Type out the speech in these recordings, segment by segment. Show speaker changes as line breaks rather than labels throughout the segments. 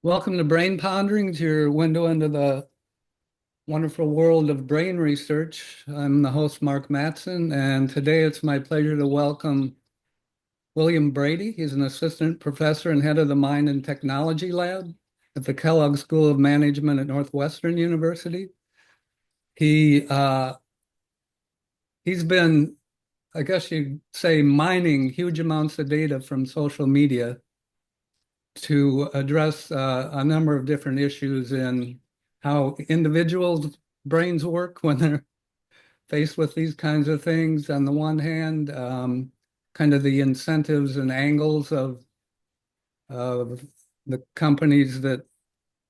Welcome to Brain Ponderings, your window into the wonderful world of brain research. I'm the host, Mark Matson, and today it's my pleasure to welcome William Brady. He's an assistant professor and head of the Mind and Technology Lab at the Kellogg School of Management at Northwestern University. He he's been, I guess you'd say, mining huge amounts of data from social media to address a number of different issues in how individuals' brains work when they're faced with these kinds of things. On the one hand, kind of the incentives and angles of the companies that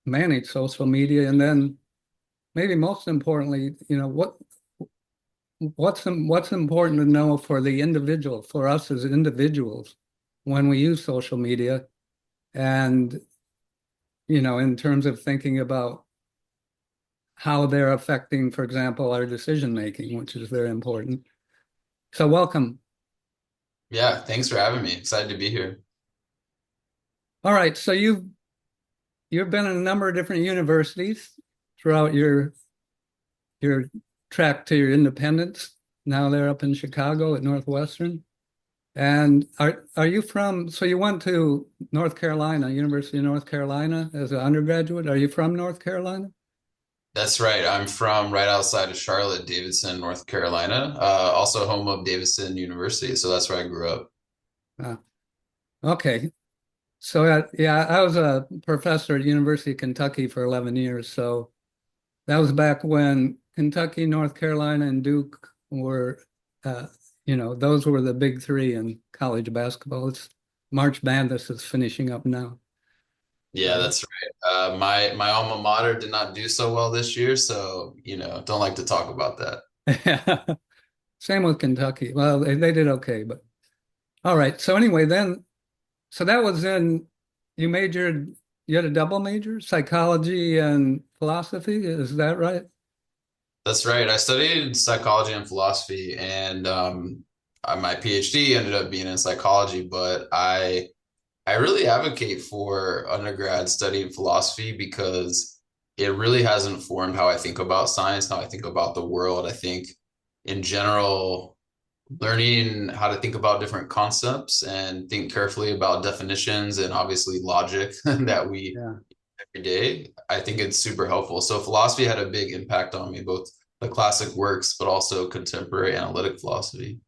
manage social media, and then maybe most importantly, what's important to know for the individual, for us as individuals, when we use social media, and in terms of thinking about how they're affecting, for example, our decision making, which is very important. So welcome.
Yeah, thanks for having me. Excited to be here.
All right, so you've been in a number of different universities throughout your track to your independence. Now they're up in Chicago at Northwestern. And are you from, so you went to North Carolina, University of North Carolina as an undergraduate. Are you from North Carolina?
That's right. I'm from right outside of Charlotte, Davidson, North Carolina. Also home of Davidson University. So that's where I grew up.
Uh, okay. So yeah, I was a professor at University of Kentucky for 11 years. So that was back when Kentucky, North Carolina, and Duke were, uh, those were the big three in college basketball. It's March Madness is finishing up now.
Yeah,
So
that's right. My alma mater did not do so well this year, so don't like to talk about that.
yeah. Same with Kentucky. Well, they did okay, but all right. So anyway, then, so that was you majored, you had a double major, psychology and philosophy. Is that right?
That's right. I studied psychology and philosophy, and my PhD ended up being in psychology, but I really advocate for undergrad studying philosophy because it really has informed how I think about science, how I think about the world. I think in general, learning how to think about different concepts and think carefully about definitions and obviously logic that we
Yeah.
every day, I think it's super helpful. So philosophy had a big impact on me, both the classic works, but also contemporary analytic philosophy.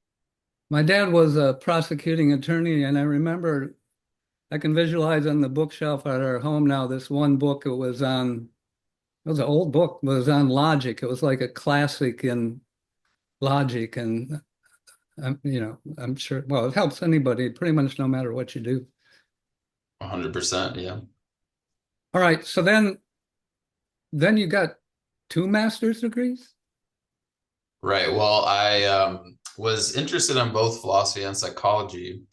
My dad was a prosecuting attorney, and I remember I can visualize on the bookshelf at our home now this one book. It was an old book, but it was on logic. It was like a classic in logic, and I'm sure. Well, it helps anybody pretty much no matter what you do.
100%, yeah.
All right, so then you got two master's degrees.
Right. Well, I was interested in both philosophy and psychology.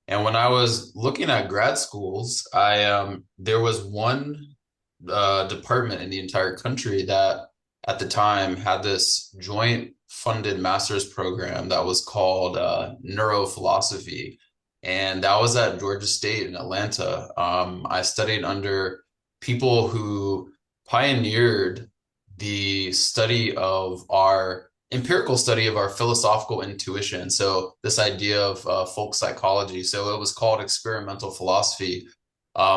And when I was looking at grad schools, I there was one department in the entire country that at the time had this joint funded master's program that was called neurophilosophy. And that was at Georgia State in Atlanta. I studied under people who pioneered the study of our empirical study of our philosophical intuition. So this idea of folk psychology. So it was called experimental philosophy.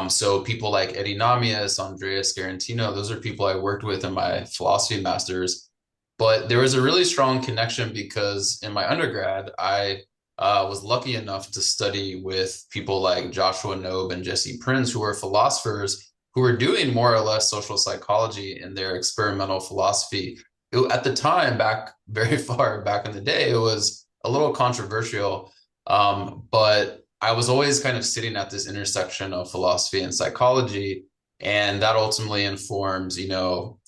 So people like Eddie Namias, Andreas Garantino, those are people I worked with in my philosophy masters. But there was a really strong connection because in my undergrad, I was lucky enough to study with people like Joshua Knobe and Jesse Prinz, who were philosophers who were doing more or less social psychology in their experimental philosophy. At the time, back very far back in the day, it was a little controversial, but I was always kind of sitting at this intersection of philosophy and psychology, and that ultimately informs,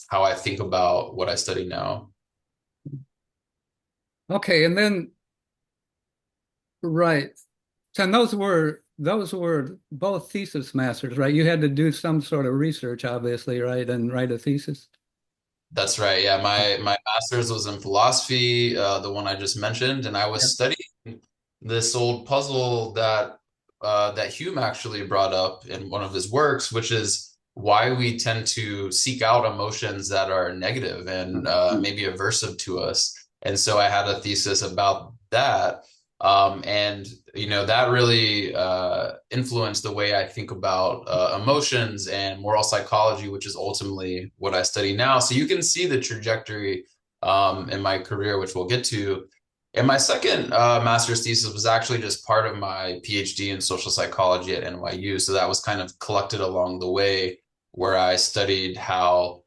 how I think about what I study now.
Okay, and then right. So and those were both thesis masters, right? You had to do some sort of research, obviously, right, and write a thesis.
That's right. Yeah, my master's was in philosophy, the one I just mentioned, and I was
Yeah.
studying this old puzzle that Hume actually brought up in one of his works, which is why we tend to seek out emotions that are negative and maybe aversive to us. And so I had a thesis about that. And, that really influenced the way I think about emotions and moral psychology, which is ultimately what I study now. So you can see the trajectory in my career, which we'll get to. And my second master's thesis was actually just part of my PhD in social psychology at NYU. So that was kind of collected along the way, where I studied how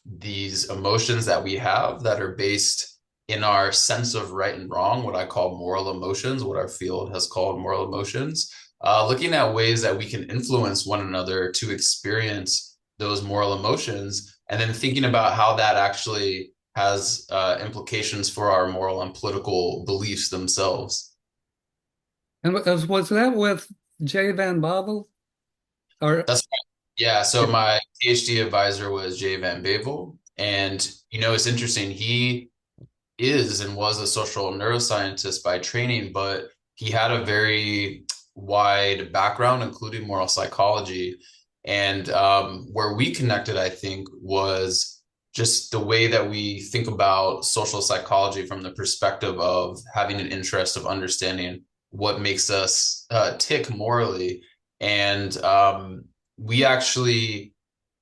these emotions that we have that are based in our sense of right and wrong, what I call moral emotions, what our field has called moral emotions, looking at ways that we can influence one another to experience those moral emotions, and then thinking about how that actually has implications for our moral and political beliefs themselves.
And was that with Jay Van Bavel? Or
That's Yeah, so my PhD advisor was Jay Van Bavel. And, it's interesting. He is and was a social neuroscientist by training, but he had a very wide background, including moral psychology. And where we connected, I think, was just the way that we think about social psychology from the perspective of having an interest of understanding what makes us tick morally. And we actually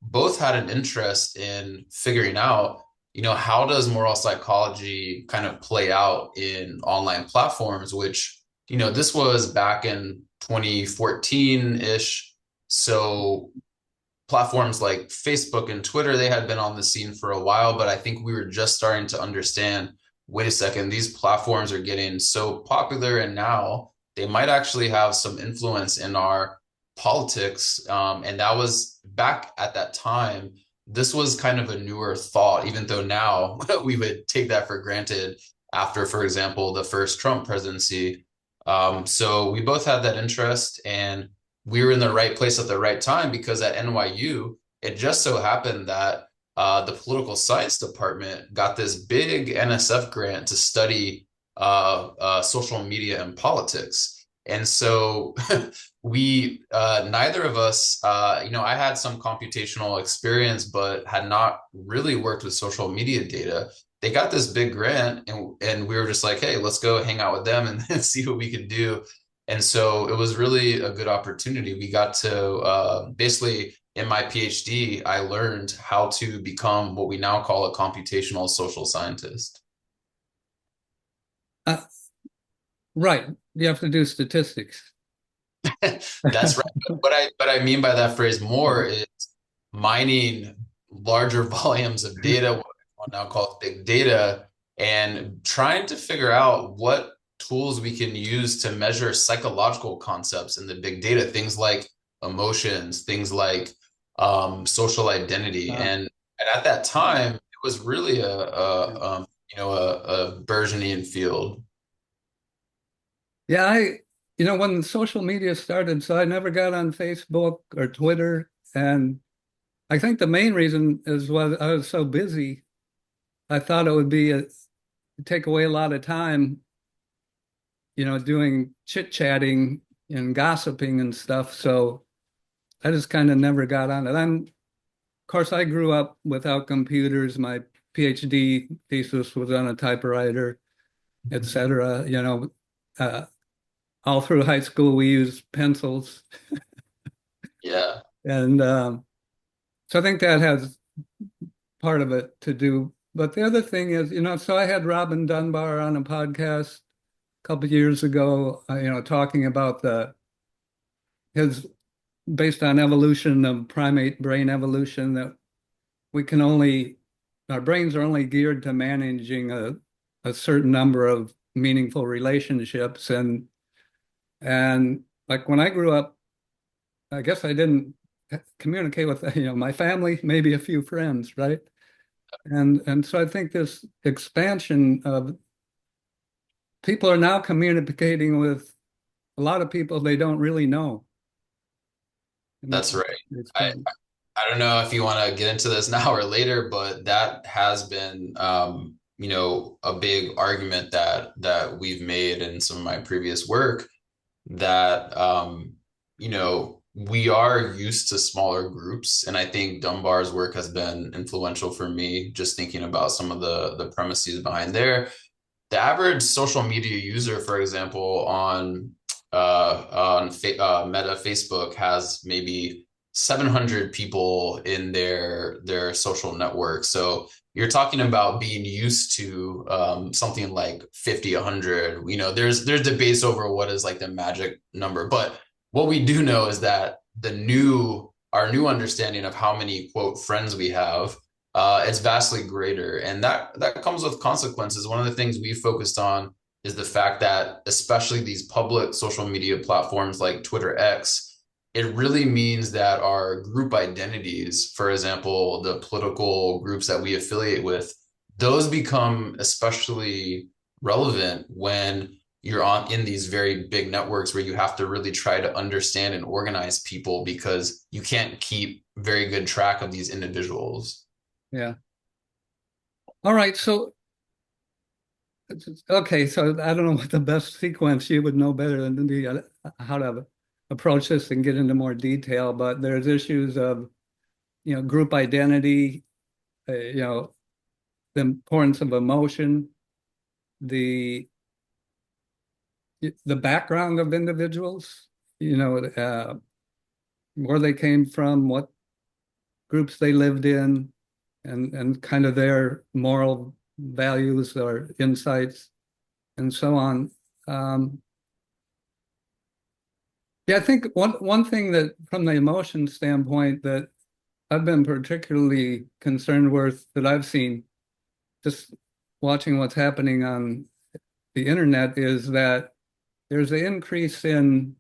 both had an interest in figuring out, how does moral psychology kind of play out in online platforms, which, this was back in 2014-ish. So platforms like Facebook and Twitter, they had been on the scene for a while, but I think we were just starting to understand, wait a second, these platforms are getting so popular, and now they might actually have some influence in our politics. And that was back at that time. This was kind of a newer thought, even though now we would take that for granted after, for example, the first Trump presidency. So we both had that interest, and we were in the right place at the right time, because at NYU, it just so happened that the political science department got this big NSF grant to study social media and politics. And so we, neither of us, I had some computational experience, but had not really worked with social media data. They got this big grant, and we were just like, hey, let's go hang out with them and see what we can do. And so it was really a good opportunity. We got to basically, in my PhD, I learned how to become what we now call a computational social scientist.
uh, right, you have to do statistics.
That's right. But what I mean by that phrase more is mining larger volumes of data, what we now call big data, and trying to figure out what tools we can use to measure psychological concepts in the big data, things like emotions, things like social identity.
Uh,
And at that time, it was really a burgeoning field.
yeah, when social media started, so I never got on Facebook or Twitter. And I think the main reason is was I was so busy. I thought it would take away a lot of time, doing chit-chatting and gossiping and stuff. So I just kind of never got on it. Of course, I grew up without computers. My PhD thesis was on a typewriter, etc. Uh, all through high school, we used pencils.
Yeah.
And so I think that has part of it to do. But the other thing is, so I had Robin Dunbar on a podcast a couple of years ago, talking about his based on evolution of primate brain evolution, that we can only our brains are only geared to managing a certain number of meaningful relationships. And like when I grew up, I guess I didn't communicate with, my family, maybe a few friends, right? And so I think this expansion of people are now communicating with a lot of people they don't really know. And
That's right.
it's
I
fun.
I don't know if you want to get into this now or later, but that has been a big argument that we've made in some of my previous work, that we are used to smaller groups, and I think Dunbar's work has been influential for me, just thinking about some of the premises behind there. The average social media user, for example, Meta Facebook has maybe 700 people in their social network. So you're talking about being used to something like 50, 100. There's debates over what is like the magic number, but what we do know is that our new understanding of how many quote friends we have, it's vastly greater, and that comes with consequences. One of the things we focused on is the fact that especially these public social media platforms like Twitter X, it really means that our group identities, for example, the political groups that we affiliate with, those become especially relevant when you're on in these very big networks where you have to really try to understand and organize people because you can't keep very good track of these individuals.
Yeah. All right. So, okay. So I don't know what the best sequence, you would know better than me how to approach this and get into more detail, but there's issues of, group identity, the importance of emotion, the the background of individuals, where they came from, what groups they lived in, and kind of their moral values or insights and so on. Um, yeah, I think one thing that from the emotion standpoint that I've been particularly concerned with that I've seen just watching what's happening on the internet is that there's an increase in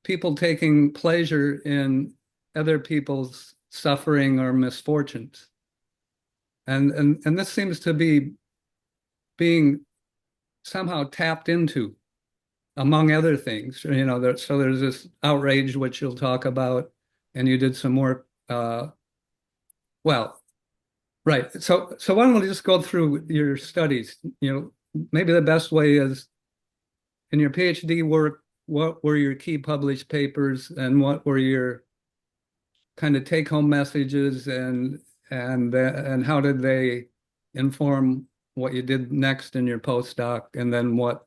people taking pleasure in other people's suffering or misfortunes. And this seems to be being somehow tapped into, among other things. So there's this outrage, which you'll talk about, and you did some work. Well, right. So why don't we just go through your studies? Maybe the best way is in your PhD work, what were your key published papers and what were your kind of take-home messages and how did they inform what you did next in your postdoc and then what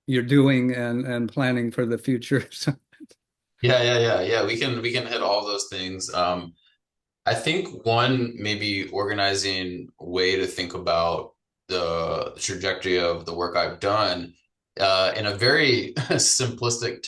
you're doing and planning for the future?
Yeah. We can hit all those things. I think one maybe organizing way to think about the trajectory of the work I've done, in a very simplistic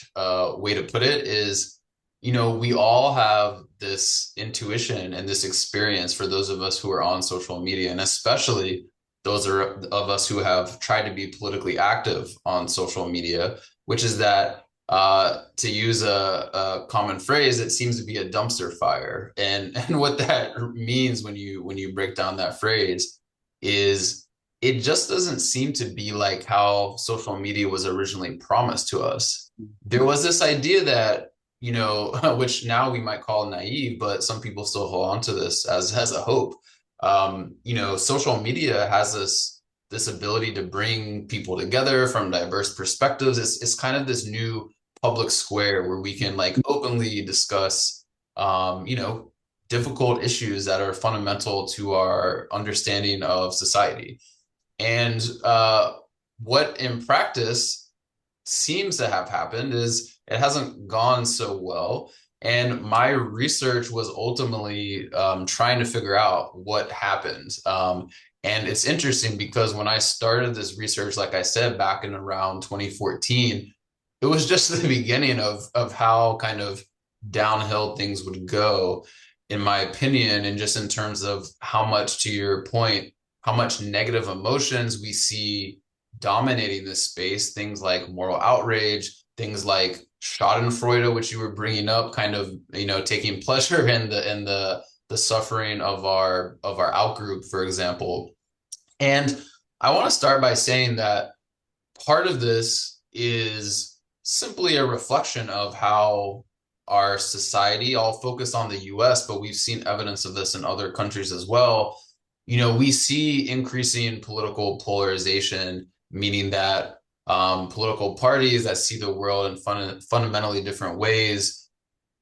way to put it is, we all have this intuition and this experience for those of us who are on social media, and especially those of us who have tried to be politically active on social media, which is that to use a common phrase, it seems to be a dumpster fire. And what that means when you break down that phrase is it just doesn't seem to be like how social media was originally promised to us. There was this idea that, which now we might call naive, but some people still hold on to this as a hope. Social media has this ability to bring people together from diverse perspectives. It's kind of this new public square where we can like openly discuss, difficult issues that are fundamental to our understanding of society. And what in practice seems to have happened is it hasn't gone so well. And my research was ultimately trying to figure out what happened. And it's interesting because when I started this research, like I said, back in around 2014, it was just the beginning of how kind of downhill things would go, in my opinion, and just in terms of how much, to your point, how much negative emotions we see dominating this space, things like moral outrage, things like Schadenfreude, which you were bringing up, kind of, taking pleasure in the suffering of our outgroup, for example. And I want to start by saying that part of this is simply a reflection of how our society, all focused on the US, but we've seen evidence of this in other countries as well. We see increasing political polarization, meaning that political parties that see the world in fundamentally different ways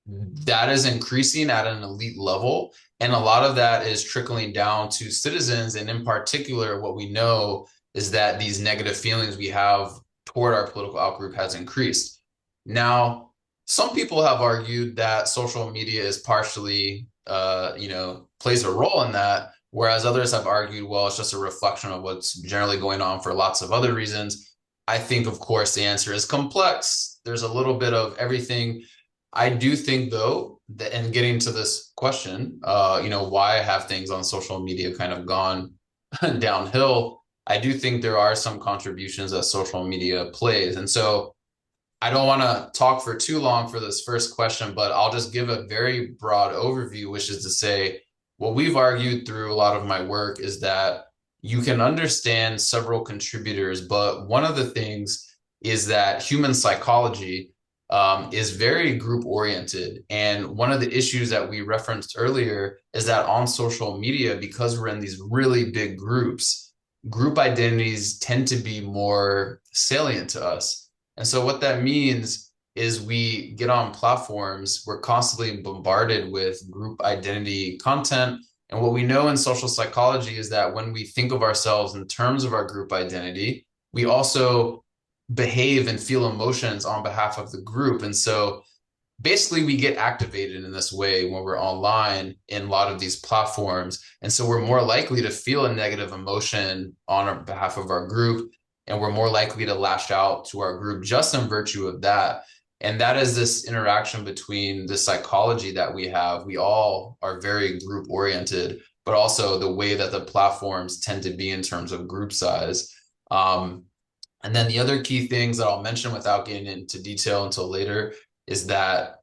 that is increasing at an elite level. And a lot of that is trickling down to citizens. And in particular, what we know is that these negative feelings we have toward our political outgroup has increased. Now, some people have argued that social media is partially, plays a role in that, whereas others have argued, well, it's just a reflection of what's generally going on for lots of other reasons. I think, of course, the answer is complex. There's a little bit of everything. I do think, though, that and getting to this question, why have things on social media kind of gone downhill? I do think there are some contributions that social media plays. And so I don't want to talk for too long for this first question, but I'll just give a very broad overview, which is to say, what we've argued through a lot of my work is that you can understand several contributors, but one of the things is that human psychology is very group oriented. And one of the issues that we referenced earlier is that on social media, because we're in these really big groups, group identities tend to be more salient to us. And so what that means is we get on platforms, we're constantly bombarded with group identity content. And what we know in social psychology is that when we think of ourselves in terms of our group identity, we also behave and feel emotions on behalf of the group. And so basically we get activated in this way when we're online in a lot of these platforms. And so we're more likely to feel a negative emotion on behalf of our group, and we're more likely to lash out to our group just in virtue of that. And that is this interaction between the psychology that we have. We all are very group oriented, but also the way that the platforms tend to be in terms of group size. And then the other key things that I'll mention without getting into detail until later is that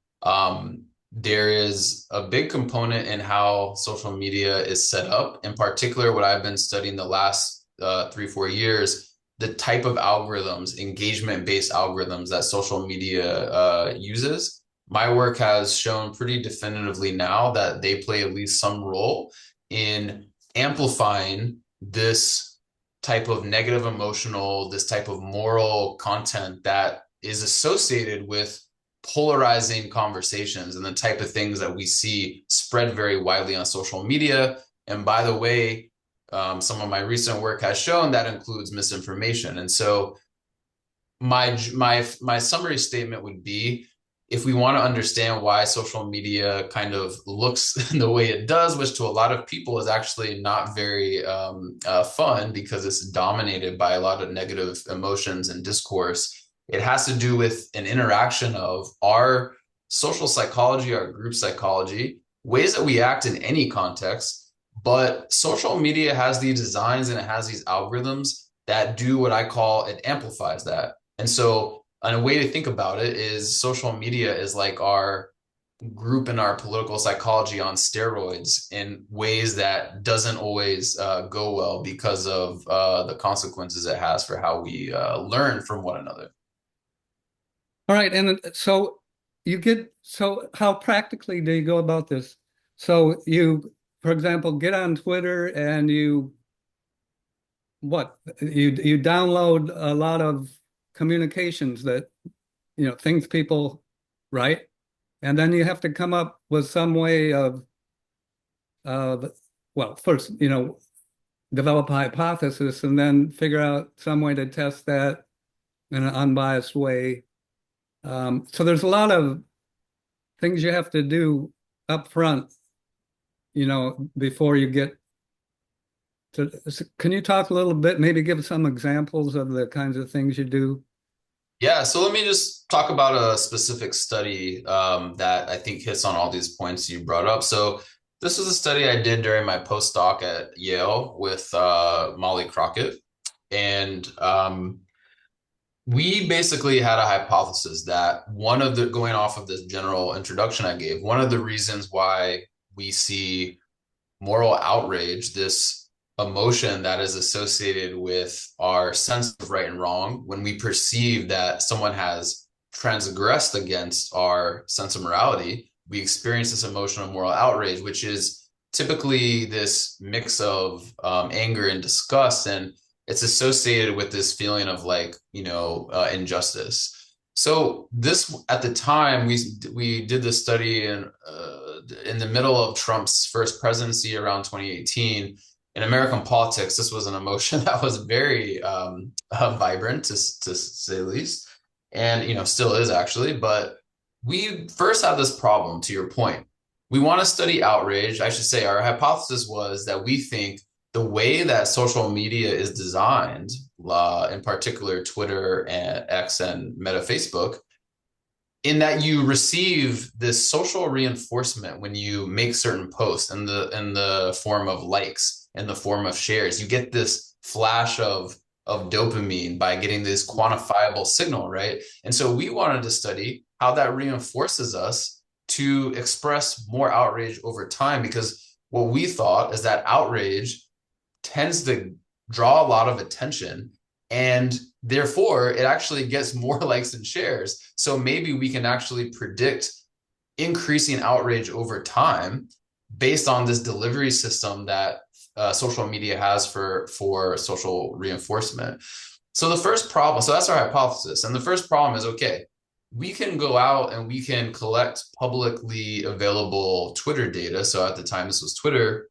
there is a big component in how social media is set up. In particular, what I've been studying the last 3, 4 years, the type of algorithms, engagement-based algorithms that social media uses. My work has shown pretty definitively now that they play at least some role in amplifying this type of negative emotional, this type of moral content that is associated with polarizing conversations and the type of things that we see spread very widely on social media. And by the way, some of my recent work has shown that includes misinformation. And so my summary statement would be, if we want to understand why social media kind of looks the way it does, which to a lot of people is actually not very fun because it's dominated by a lot of negative emotions and discourse, it has to do with an interaction of our social psychology, our group psychology, ways that we act in any context. But social media has these designs and it has these algorithms that do what I call, it amplifies that. And so and a way to think about it is social media is like our group and our political psychology on steroids in ways that doesn't always go well because of the consequences it has for how we learn from one another.
All right, and so so how practically do you go about this? So you, for example, get on Twitter and you download a lot of communications that things people write, and then you have to come up with some way of uh well, first, develop a hypothesis and then figure out some way to test that in an unbiased way. So there's a lot of things you have to do up front, before you get to. Can you talk a little bit, maybe give some examples of the kinds of things you do?
Yeah, so let me just talk about a specific study that I think hits on all these points you brought up. So this was a study I did during my postdoc at Yale with Molly Crockett. And we basically had a hypothesis that going off of this general introduction I gave, one of the reasons why we see moral outrage, this emotion that is associated with our sense of right and wrong, when we perceive that someone has transgressed against our sense of morality, we experience this emotional moral outrage, which is typically this mix of anger and disgust. And it's associated with this feeling of injustice. So this at the time we did this study in the middle of Trump's first presidency around 2018. In American politics, this was an emotion that was very vibrant to say the least, and still is actually. But we first had this problem. To your point, we want to study outrage. I should say our hypothesis was that we think the way that social media is designed, in particular Twitter and X and Meta Facebook, in that you receive this social reinforcement when you make certain posts in the form of likes, in the form of shares. You get this flash of dopamine by getting this quantifiable signal, right? And so we wanted to study how that reinforces us to express more outrage over time, because what we thought is that outrage tends to draw a lot of attention, and therefore it actually gets more likes and shares. So maybe we can actually predict increasing outrage over time based on this delivery system that social media has for social reinforcement. So the first problem, so that's our hypothesis. And the first problem is, okay, we can go out and we can collect publicly available Twitter data. So at the time, this was Twitter.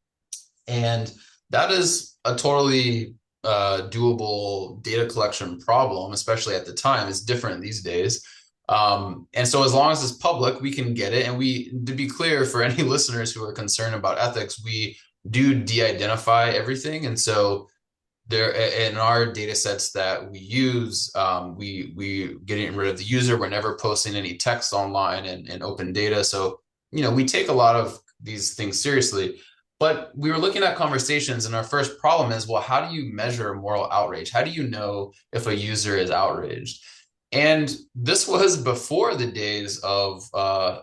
And that is a totally doable data collection problem, especially at the time. It's different these days. And so as long as it's public, we can get it. And to be clear for any listeners who are concerned about ethics, we do de-identify everything. And so there in our data sets that we use, we getting rid of the user. We're never posting any text online and open data. So, we take a lot of these things seriously. But we were looking at conversations, and our first problem is, well, how do you measure moral outrage? How do you know if a user is outraged? And this was before the days of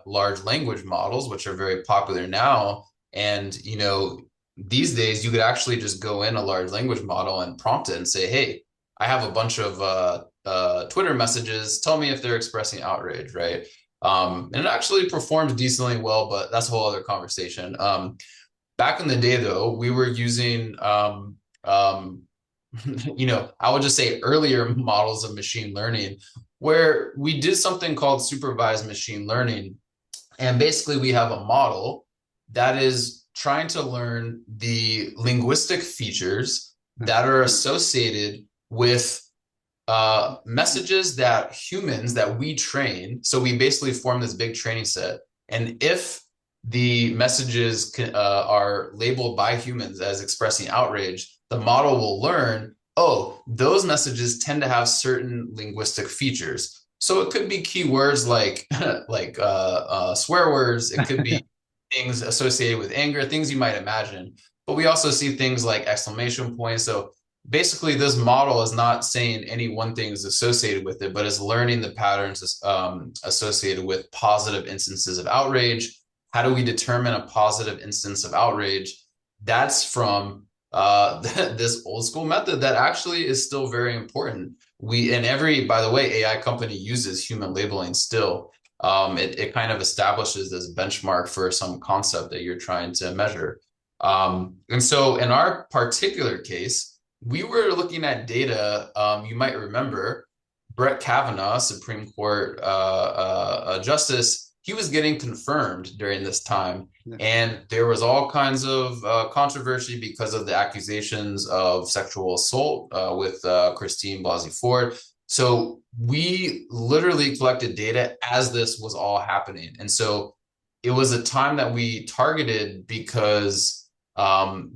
large language models, which are very popular now. And, these days you could actually just go in a large language model and prompt it and say, hey, I have a bunch of Twitter messages. Tell me if they're expressing outrage, right? And it actually performs decently well, but that's a whole other conversation. Back in the day, though, we were using, I would just say earlier models of machine learning, where we did something called supervised machine learning. And basically, we have a model that is trying to learn the linguistic features that are associated with messages that humans that we train. So we basically form this big training set. And if the messages are labeled by humans as expressing outrage, the model will learn, oh, those messages tend to have certain linguistic features. So it could be keywords like swear words. It could be things associated with anger, things you might imagine. But we also see things like exclamation points. So basically, this model is not saying any one thing is associated with it, but is learning the patterns associated with positive instances of outrage. How do we determine a positive instance of outrage? That's from this old school method that actually is still very important. By the way, AI company uses human labeling still. It kind of establishes this benchmark for some concept that you're trying to measure. And so in our particular case, we were looking at data. You might remember Brett Kavanaugh, Supreme Court justice. He was getting confirmed during this time. Yeah. And there was all kinds of controversy because of the accusations of sexual assault with Christine Blasey Ford. So we literally collected data as this was all happening. And so it was a time that we targeted because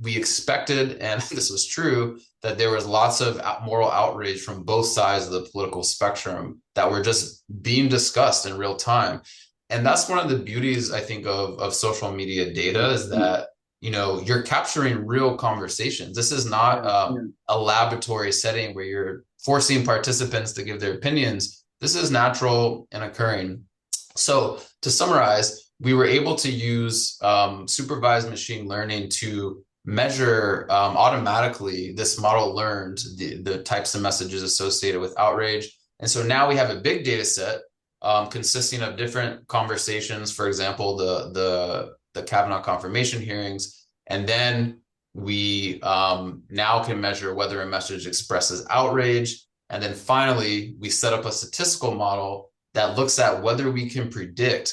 we expected, and this was true, that there was lots of moral outrage from both sides of the political spectrum that were just being discussed in real time. And that's one of the beauties, I think, of social media data, is that, you're capturing real conversations. This is not a laboratory setting where you're forcing participants to give their opinions. This is natural and occurring. So to summarize, we were able to use supervised machine learning to measure automatically. This model learned the types of messages associated with outrage. And so now we have a big data set consisting of different conversations, for example, the Kavanaugh confirmation hearings. And then we now can measure whether a message expresses outrage. And then finally, we set up a statistical model that looks at whether we can predict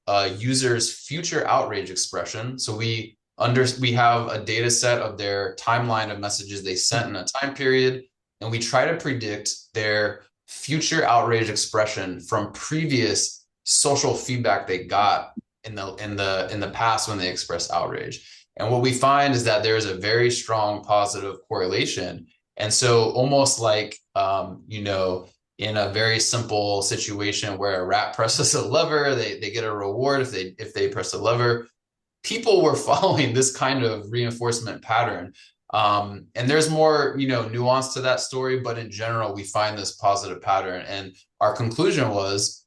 a user's future outrage expression. So we have a data set of their timeline of messages they sent in a time period, and we try to predict their future outrage expression from previous social feedback they got in the past when they expressed outrage. And what we find is that there is a very strong positive correlation. And so almost like in a very simple situation where a rat presses a lever, they get a reward if they press a lever. People were following this kind of reinforcement pattern. And there's more, nuance to that story, but in general, we find this positive pattern. And our conclusion was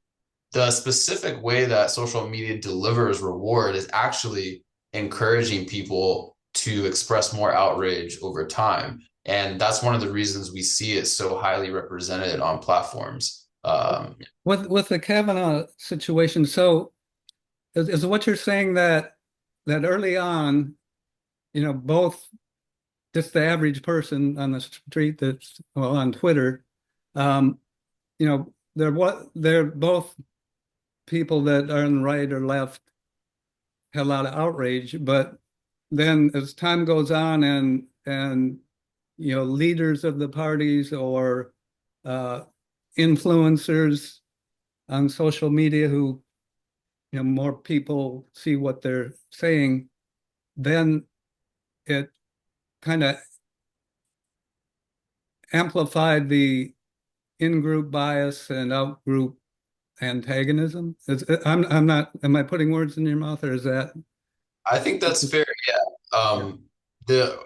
the specific way that social media delivers reward is actually encouraging people to express more outrage over time. And that's one of the reasons we see it so highly represented on platforms.
With the Kavanaugh situation, so is what you're saying that early on, both just the average person on the street that's well on Twitter, um, they're both people that are on the right or left had a lot of outrage, but then as time goes on and leaders of the parties or uh, influencers on social media who more people see what they're saying, then it kind of amplified the in-group bias and out-group antagonism. I'm not, am I putting words in your mouth or is that?
I think that's fair. Yeah. The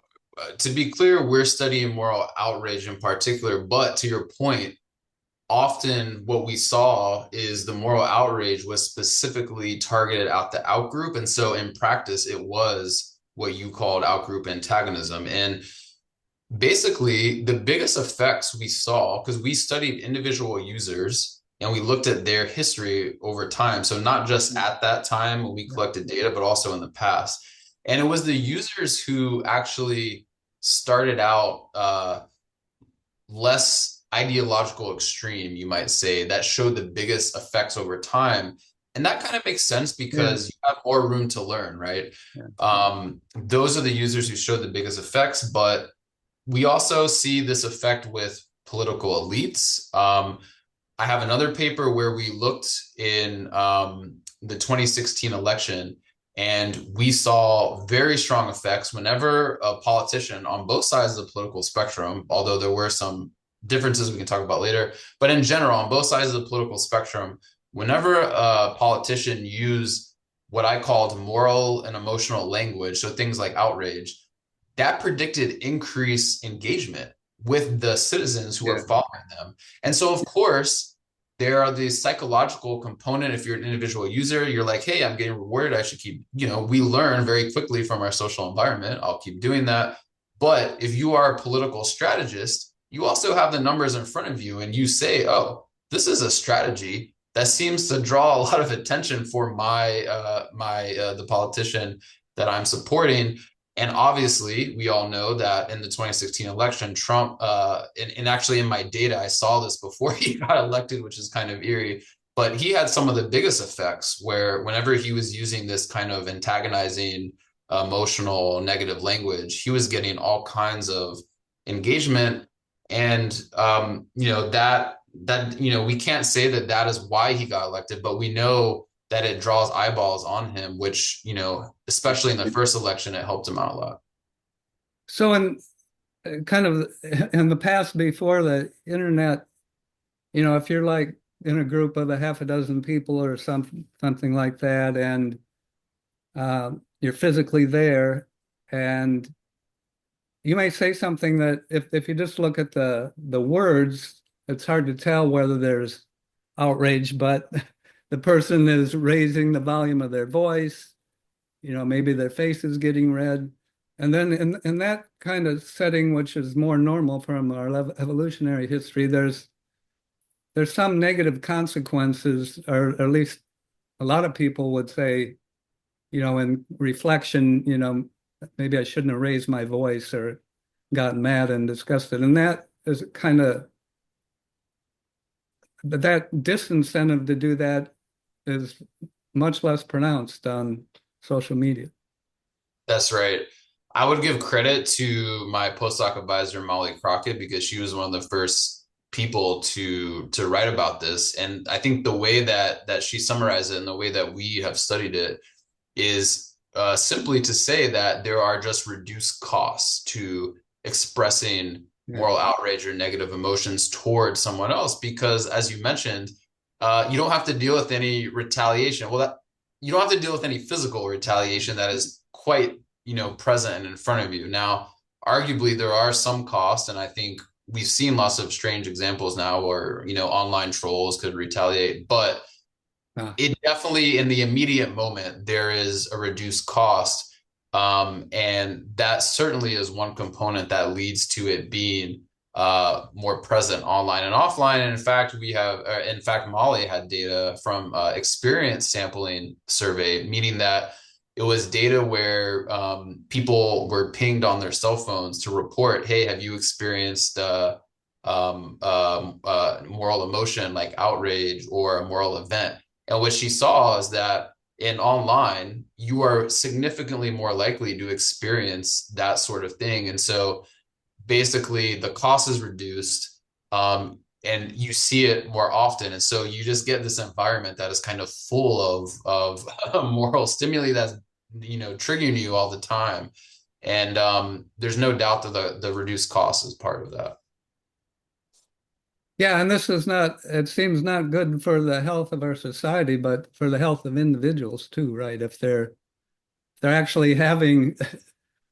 To be clear, we're studying moral outrage in particular, but to your point, often what we saw is the moral outrage was specifically targeted at the outgroup. And so in practice, it was what you called outgroup antagonism. And basically, the biggest effects we saw, because we studied individual users and we looked at their history over time. So not just at that time when we collected data, but also in the past. And it was the users who actually started out less ideological extreme, you might say, that showed the biggest effects over time. And that kind of makes sense
Yeah,
because you have more room to learn, right?
yeah,
Those are the users who showed the biggest effects, but we also see this effect with political elites. I have another paper where we looked in the 2016 election, and we saw very strong effects whenever a politician on both sides of the political spectrum, although there were some differences we can talk about later, but in general, on both sides of the political spectrum, whenever a politician used what I called moral and emotional language, so things like outrage, that predicted increased engagement with the citizens who
yeah.
are following them. And so, of course, there are the psychological component. If you're an individual user, you're like, hey, I'm getting rewarded. I should keep, we learn very quickly from our social environment. I'll keep doing that. But if you are a political strategist, you also have the numbers in front of you and you say, oh, this is a strategy that seems to draw a lot of attention for the politician that I'm supporting. And obviously, we all know that in the 2016 election, Trump, and actually in my data, I saw this before he got elected, which is kind of eerie, but he had some of the biggest effects where whenever he was using this kind of antagonizing, emotional, negative language, he was getting all kinds of engagement. And, we can't say that that is why he got elected, but we know that it draws eyeballs on him, which, especially in the first election, it helped him out a lot.
So kind of in the past before the internet, if you're like in a group of a half a dozen people or something like that, and you're physically there, and you may say something that if you just look at the words, it's hard to tell whether there's outrage, but the person is raising the volume of their voice, maybe their face is getting red. And then in that kind of setting, which is more normal from our evolutionary history, there's some negative consequences, or at least a lot of people would say, in reflection, maybe I shouldn't have raised my voice or gotten mad and disgusted. And that is kind of but that disincentive to do that is much less pronounced on social media.
That's right. I would give credit to my postdoc advisor, Molly Crockett, because she was one of the first people to write about this. And I think the way that she summarized it and the way that we have studied it is simply to say that there are just reduced costs to expressing
Yeah.
moral outrage or negative emotions towards someone else, because as you mentioned, you don't have to deal with any retaliation. Well, that you don't have to deal with any physical retaliation that is quite, present and in front of you. Now, arguably, there are some costs, and I think we've seen lots of strange examples now where, online trolls could retaliate, but
Ah,
it definitely in the immediate moment there is a reduced cost, and that certainly is one component that leads to it being more present online and offline. And in fact, Molly had data from experience sampling survey, meaning that it was data where people were pinged on their cell phones to report, hey, have you experienced moral emotion like outrage or a moral event? And what she saw is that in online, you are significantly more likely to experience that sort of thing. And so basically the cost is reduced, and you see it more often. And so you just get this environment that is kind of full of moral stimuli that's, triggering you all the time. And there's no doubt that the reduced cost is part of that.
yeah, and this is not, it seems not good for the health of our society, but for the health of individuals too, right? If they're actually having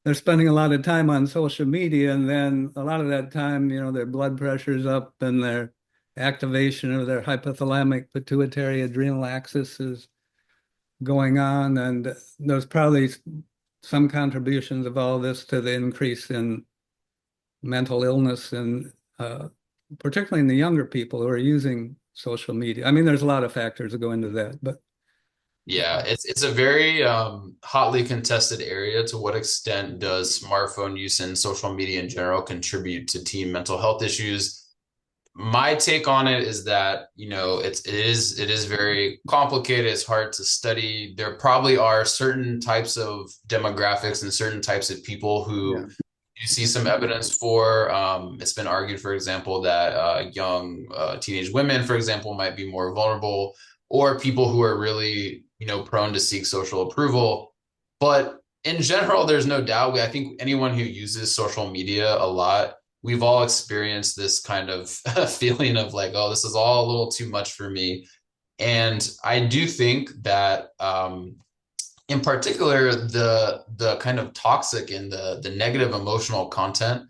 they're spending a lot of time on social media, and then a lot of that time, their blood pressure's up and their activation of their hypothalamic pituitary adrenal axis is going on. And there's probably some contributions of all this to the increase in mental illness and particularly in the younger people who are using social media. I mean, there's a lot of factors that go into that, but
Yeah, it's a very hotly contested area. To what extent does smartphone use and social media in general contribute to teen mental health issues? My take on it is that, it is very complicated. It's hard to study. There probably are certain types of demographics and certain types of people
yeah,
who you see some evidence for. It's been argued, for example, that young teenage women, for example, might be more vulnerable, or people who are really, prone to seek social approval. But in general, there's no doubt. I think anyone who uses social media a lot, we've all experienced this kind of feeling of like, oh, this is all a little too much for me. And I do think that in particular, the kind of toxic and the negative emotional content,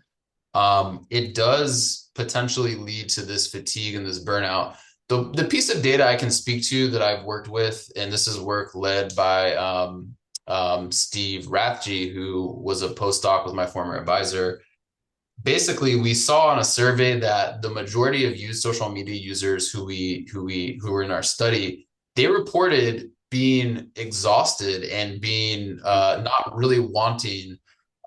it does potentially lead to this fatigue and this burnout. The piece of data I can speak to that I've worked with, and this is work led by Steve Rathje, who was a postdoc with my former advisor. Basically, we saw on a survey that the majority of social media users who were in our study, they reported being exhausted and being not really wanting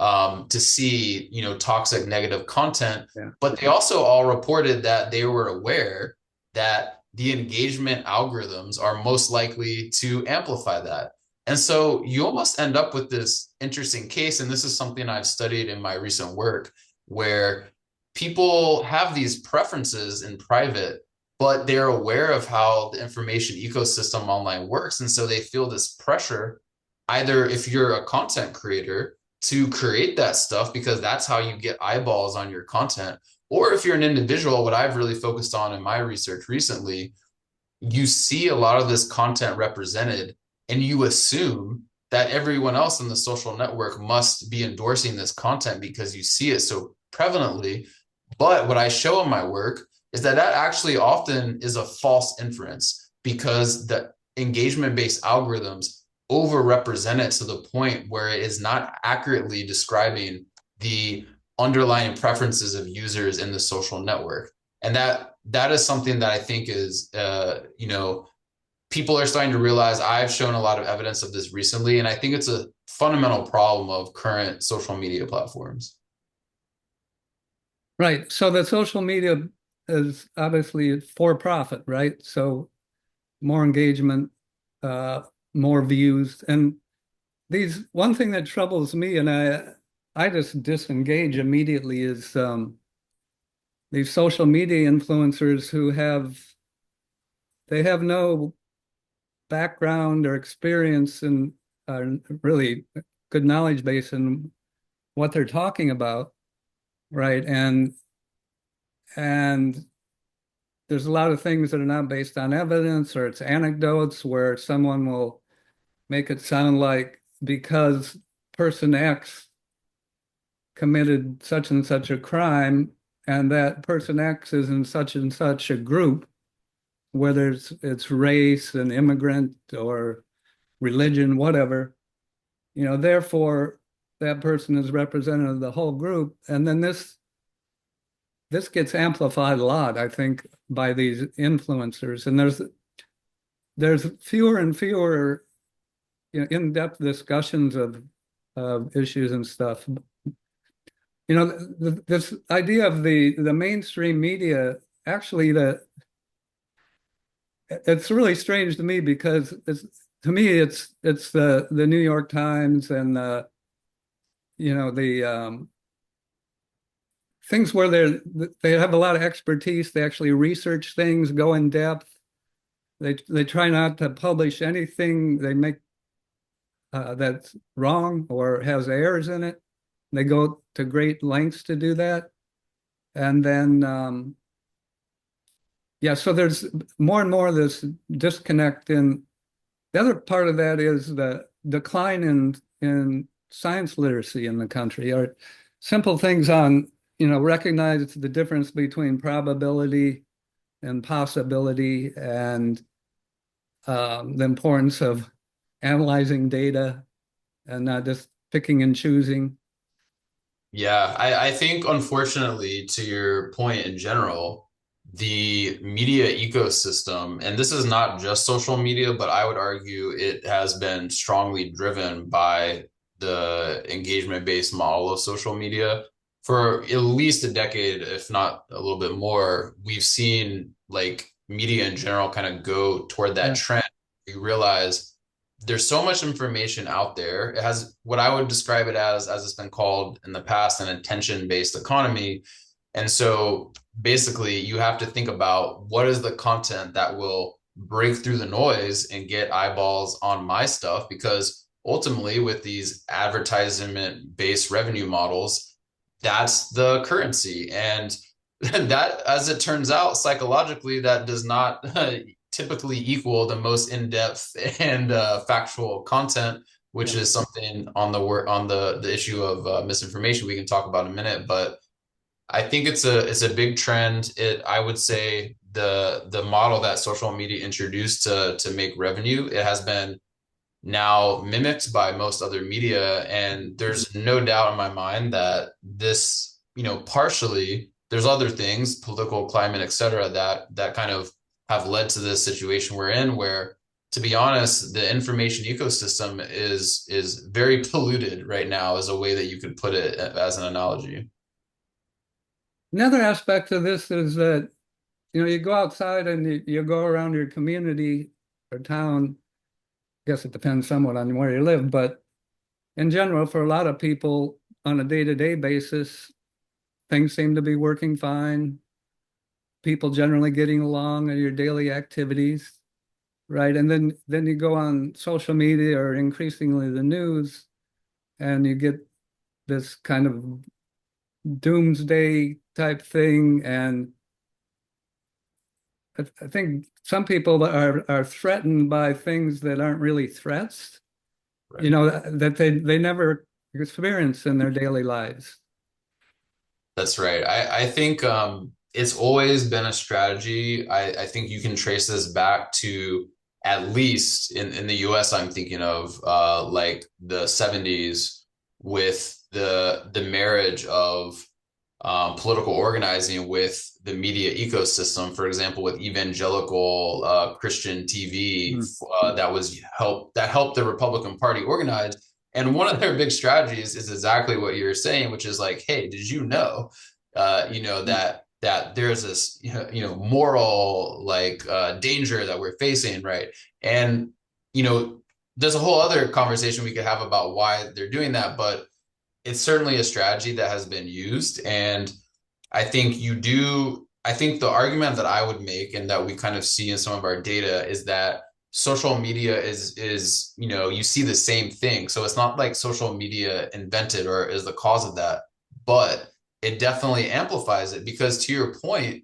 to see, toxic negative content.
yeah.
But they also all reported that they were aware that the engagement algorithms are most likely to amplify that. And so you almost end up with this interesting case, and this is something I've studied in my recent work, where people have these preferences in private, but they're aware of how the information ecosystem online works. And so they feel this pressure, either if you're a content creator, to create that stuff because that's how you get eyeballs on your content. Or if you're an individual, what I've really focused on in my research recently, you see a lot of this content represented and you assume that everyone else in the social network must be endorsing this content because you see it so prevalently. But what I show in my work is that actually often is a false inference because the engagement-based algorithms overrepresent it to the point where it is not accurately describing the underlying preferences of users in the social network. And that is something that I think is, people are starting to realize. I've shown a lot of evidence of this recently, and I think it's a fundamental problem of current social media platforms.
Right. So the social media is obviously for profit, right? So more engagement, uh, more views. And these one thing that troubles me, and I just disengage immediately, is these social media influencers who they have no background or experience and really good knowledge base in what they're talking about, right? And there's a lot of things that are not based on evidence, or it's anecdotes where someone will make it sound like because person X committed such and such a crime, and that person X is in such and such a group, whether it's race, an immigrant, or religion, whatever, therefore that person is representative of the whole group. And then this gets amplified a lot, I think, by these influencers. And there's fewer and fewer, in-depth discussions of issues and stuff. This idea of the mainstream media, actually, it's really strange to me because to me it's the New York Times and the things where they have a lot of expertise. They actually research things, go in depth. They try not to publish anything they make that's wrong or has errors in it. They go to great lengths to do that. And then yeah, so there's more and more of this disconnect. In the other part of that is the decline in science literacy in the country, or simple things on, recognize the difference between probability and possibility, and the importance of analyzing data and not just picking and choosing.
Yeah, I think unfortunately, to your point in general, the media ecosystem, and this is not just social media, but I would argue it has been strongly driven by the engagement-based model of social media for at least a decade, if not a little bit more. We've seen like media in general kind of go toward that
Yeah,
trend. You realize there's so much information out there. It has what I would describe it as it's been called in the past, an attention-based economy. And so basically, you have to think about what is the content that will break through the noise and get eyeballs on my stuff. Because ultimately, with these advertisement-based revenue models, that's the currency. And that, as it turns out, psychologically, that does not typically equal the most in-depth and factual content, which
yeah.
is something on the issue of misinformation we can talk about in a minute. But I think it's a big trend. I would say the model that social media introduced to make revenue, it has been now mimicked by most other media. And there's no doubt in my mind that this, partially there's other things, political climate, et cetera, that kind of have led to this situation we're in, where, to be honest, the information ecosystem is very polluted right now, is a way that you could put it as an analogy.
Another aspect of this is that, you go outside and you go around your community or town. I guess it depends somewhat on where you live, but in general, for a lot of people on a day-to-day basis, things seem to be working fine. People generally getting along in your daily activities, right? And then you go on social media or increasingly the news, and you get this kind of doomsday type thing. And I think some people are threatened by things that aren't really threats,
Right.
that they never experience in their daily lives.
That's right. I think it's always been a strategy. I think you can trace this back to, at least in the US, I'm thinking of like the 70s, with the marriage of political organizing with the media ecosystem. For example, with evangelical Christian TV,
Mm.
that helped the Republican Party organize. And one of their big strategies is exactly what you're saying, which is like, hey, did you know,
Mm.
that that there's this moral like danger that we're facing, right? And there's a whole other conversation we could have about why they're doing that, but it's certainly a strategy that has been used. And I think the argument that I would make and that we kind of see in some of our data is that social media is you see the same thing. So it's not like social media invented or is the cause of that, but it definitely amplifies it because to your point,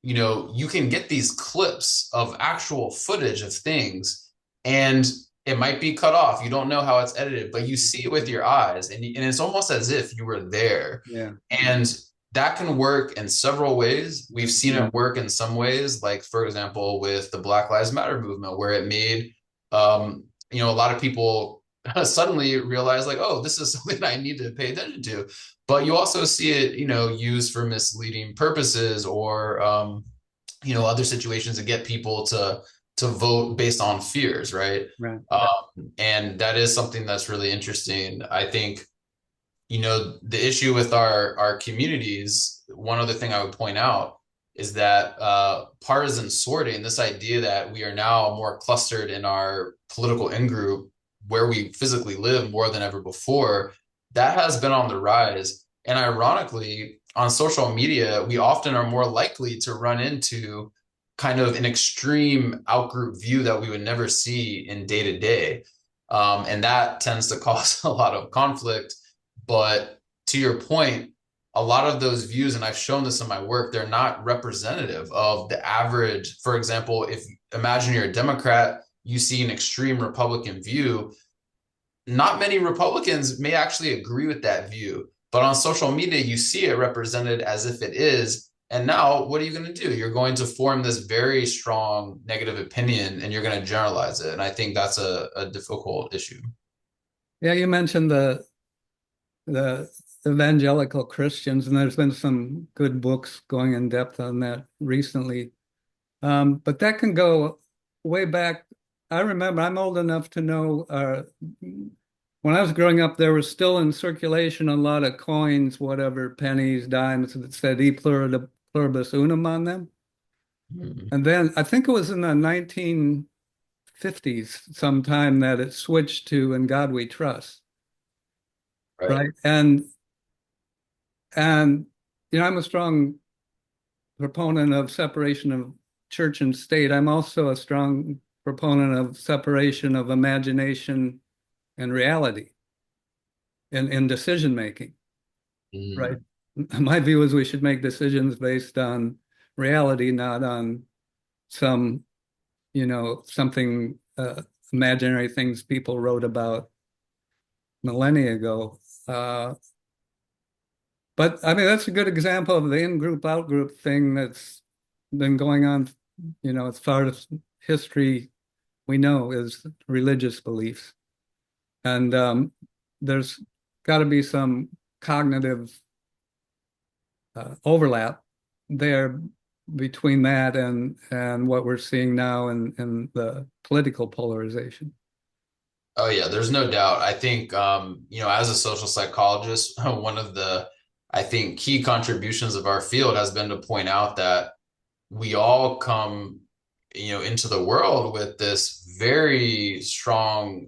you can get these clips of actual footage of things and it might be cut off. You don't know how it's edited, but you see it with your eyes and it's almost as if you were there.
Yeah.
And that can work in several ways. We've seen it work in some ways, like for example, with the Black Lives Matter movement, where it made a lot of people suddenly realize like, oh, this is something I need to pay attention to. But you also see it, used for misleading purposes or other situations to get people to vote based on fears, right?
Right.
And that is something that's really interesting. I think the issue with our communities, one other thing I would point out is that partisan sorting, this idea that we are now more clustered in our political in-group where we physically live more than ever before, that has been on the rise. And ironically, on social media, we often are more likely to run into kind of an extreme outgroup view that we would never see in day to day. And that tends to cause a lot of conflict. But to your point, a lot of those views, and I've shown this in my work, they're not representative of the average. For example, if imagine you're a Democrat, you see an extreme Republican view, not many Republicans may actually agree with that view. But on social media, you see it represented as if it is. And now what are you going to do? You're going to form this very strong negative opinion and you're going to generalize it. And I think that's a difficult issue.
Yeah, you mentioned the evangelical Christians, and there's been some good books going in depth on that recently. But that can go way back. I remember I'm old enough to know when I was growing up, there was still in circulation a lot of coins, whatever, pennies, dimes that said E pluribus unum on them.
Mhm.
And then I think it was in the 1950s sometime that it switched to In God We Trust.
Right.
Right. And I'm a strong proponent of separation of church and state. I'm also a strong proponent of separation of imagination and reality in decision making. Right.
Mhm.
My view is we should make decisions based on reality, not on some, something imaginary things people wrote about millennia ago. But I mean, that's a good example of the in-group, out-group thing that's been going on, as far as history we know is religious beliefs. And there's got to be some cognitive overlap there between that and what we're seeing now in the political polarization.
Oh yeah, there's no doubt. I think as a social psychologist, one of the I think key contributions of our field has been to point out that we all come into the world with this very strong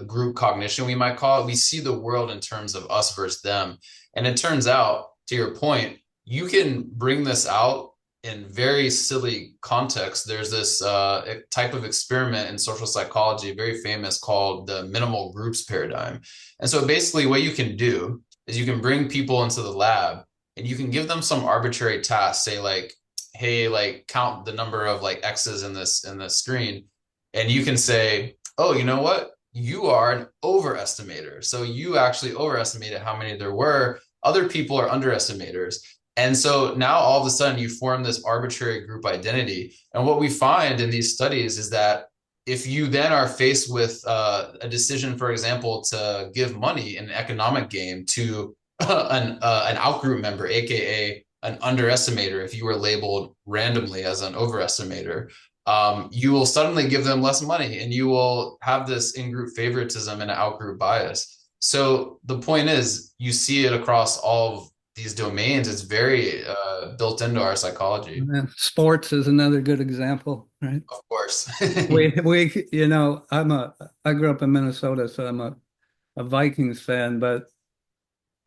group cognition, we might call it. We see the world in terms of us versus them. And it turns out, to your point, you can bring this out in very silly contexts. There's this type of experiment in social psychology, very famous, called the minimal groups paradigm. And so basically what you can do is you can bring people into the lab and you can give them some arbitrary task, say like, hey, like count the number of like X's in this screen. And you can say, oh, you know what? You are an overestimator. So you actually overestimated how many there were. Other people are underestimators. And so now all of a sudden you form this arbitrary group identity. And what we find in these studies is that if you then are faced with a decision, for example, to give money in an economic game to an outgroup member, aka an underestimator, if you were labeled randomly as an overestimator, you will suddenly give them less money and you will have this in-group favoritism and outgroup bias. So the point is, you see it across all of these domains, it's very built into our psychology,
And sports is another good example, right?
of course.
I grew up in Minnesota, so I'm a Vikings fan, but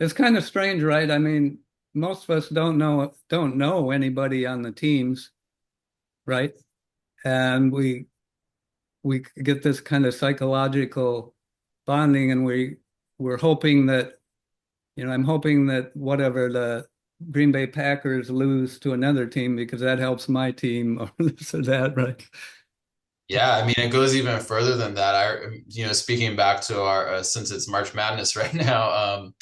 it's kind of strange, right? I mean, most of us don't know anybody on the teams, right? And we get this kind of psychological bonding, and we're hoping that, I'm hoping that whatever the Green Bay Packers lose to another team because that helps my team or this or that, right?
Yeah, I mean, it goes even further than that. Speaking back to our, since it's March Madness right now,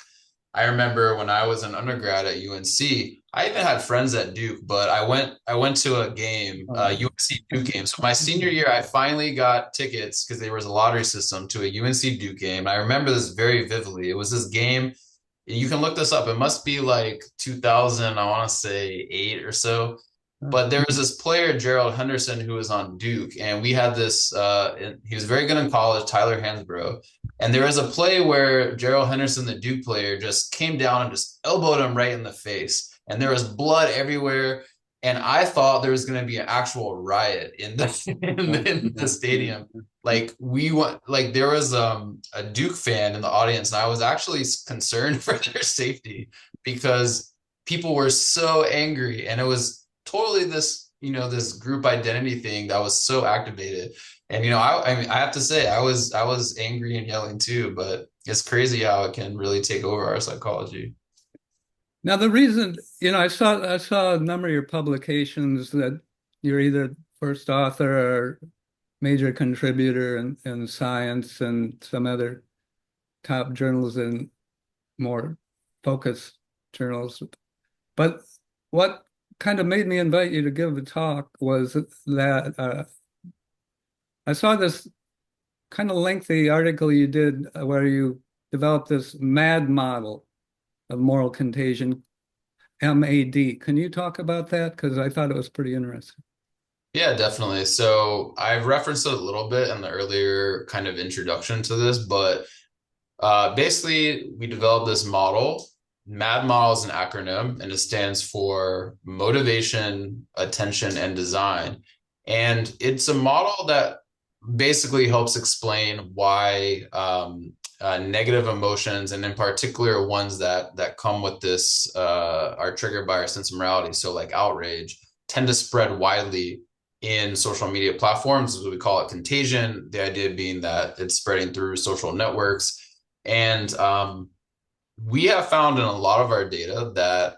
I remember when I was an undergrad at UNC, I even had friends at Duke, but I went to a game, UNC Duke game. So my senior year, I finally got tickets because there was a lottery system to a UNC Duke game. I remember this very vividly. It was this game. You can look this up. It must be like 2000, I want to say 8 or so. But there was this player, Gerald Henderson, who was on Duke, and we had this. He was very good in college, Tyler Hansbrough. And there was a play where Gerald Henderson, the Duke player, just came down and just elbowed him right in the face, and there was blood everywhere. And I thought there was going to be an actual riot in the in the stadium. Like we went, like there was a Duke fan in the audience, and I was actually concerned for their safety because people were so angry, and it was totally this, this group identity thing that was so activated. And I mean, I have to say, I was angry and yelling too, but it's crazy how it can really take over our psychology.
Now the reason, I saw a number of your publications that you're either first author or major contributor in science and some other top journals and more focused journals. But what kind of made me invite you to give a talk was that I saw this kind of lengthy article you did where you developed this MAD model of moral contagion, MAD. Can you talk about that? Because I thought it was pretty interesting.
Yeah, definitely. So I've referenced it a little bit in the earlier kind of introduction to this, but basically, we developed this model. MAD model is an acronym, and it stands for motivation, attention, and design. And it's a model that basically helps explain why negative emotions, and in particular ones that come with this, are triggered by our sense of morality. So, like outrage, tend to spread widely in social media platforms. We call it contagion. The idea being that it's spreading through social networks. And we have found in a lot of our data that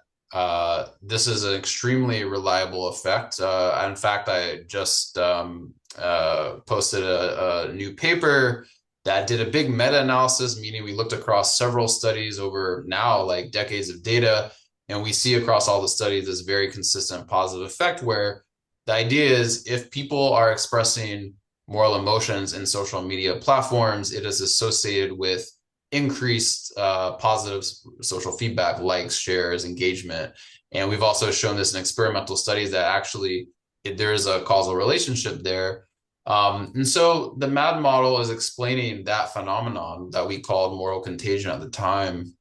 this is an extremely reliable effect. In fact, I just posted a new paper that did a big meta-analysis, meaning we looked across several studies over now like decades of data, and we see across all the studies this very consistent positive effect where the idea is if people are expressing moral emotions in social media platforms, it is associated with increased positive social feedback, likes, shares, engagement. And we've also shown this in experimental studies that actually there is a causal relationship there. And so the MAD model is explaining that phenomenon that we called moral contagion at the time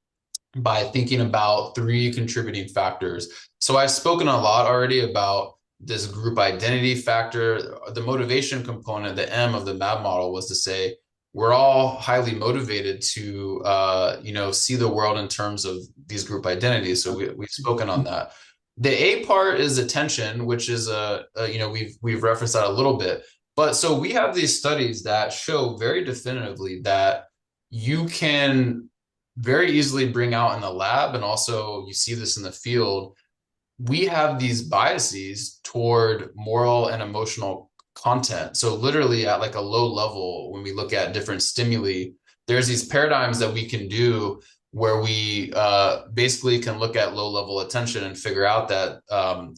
by thinking about three contributing factors. So I've spoken a lot already about this group identity factor. The motivation component, the M of the MAD model, was to say we're all highly motivated to see the world in terms of these group identities. So we've spoken on that. The A part is attention, which is we've referenced that a little bit. But so we have these studies that show very definitively that you can very easily bring out in the lab, and also you see this in the field. We have these biases toward moral and emotional content. So literally at like a low level, when we look at different stimuli, there's these paradigms that we can do where we basically can look at low level attention and figure out that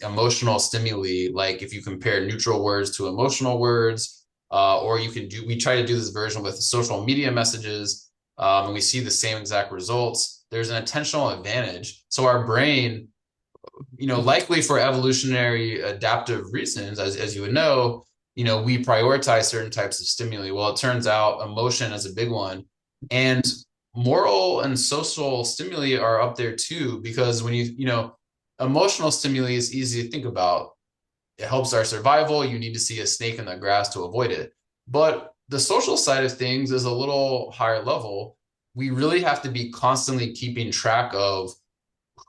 emotional stimuli, like if you compare neutral words to emotional words, or we try to do this version with social media messages, and we see the same exact results. There's an attentional advantage. So our brain, likely for evolutionary adaptive reasons, as you would know, we prioritize certain types of stimuli. Well, it turns out emotion is a big one. And moral and social stimuli are up there too, because when emotional stimuli is easy to think about. It helps our survival. You need to see a snake in the grass to avoid it. But the social side of things is a little higher level. We really have to be constantly keeping track of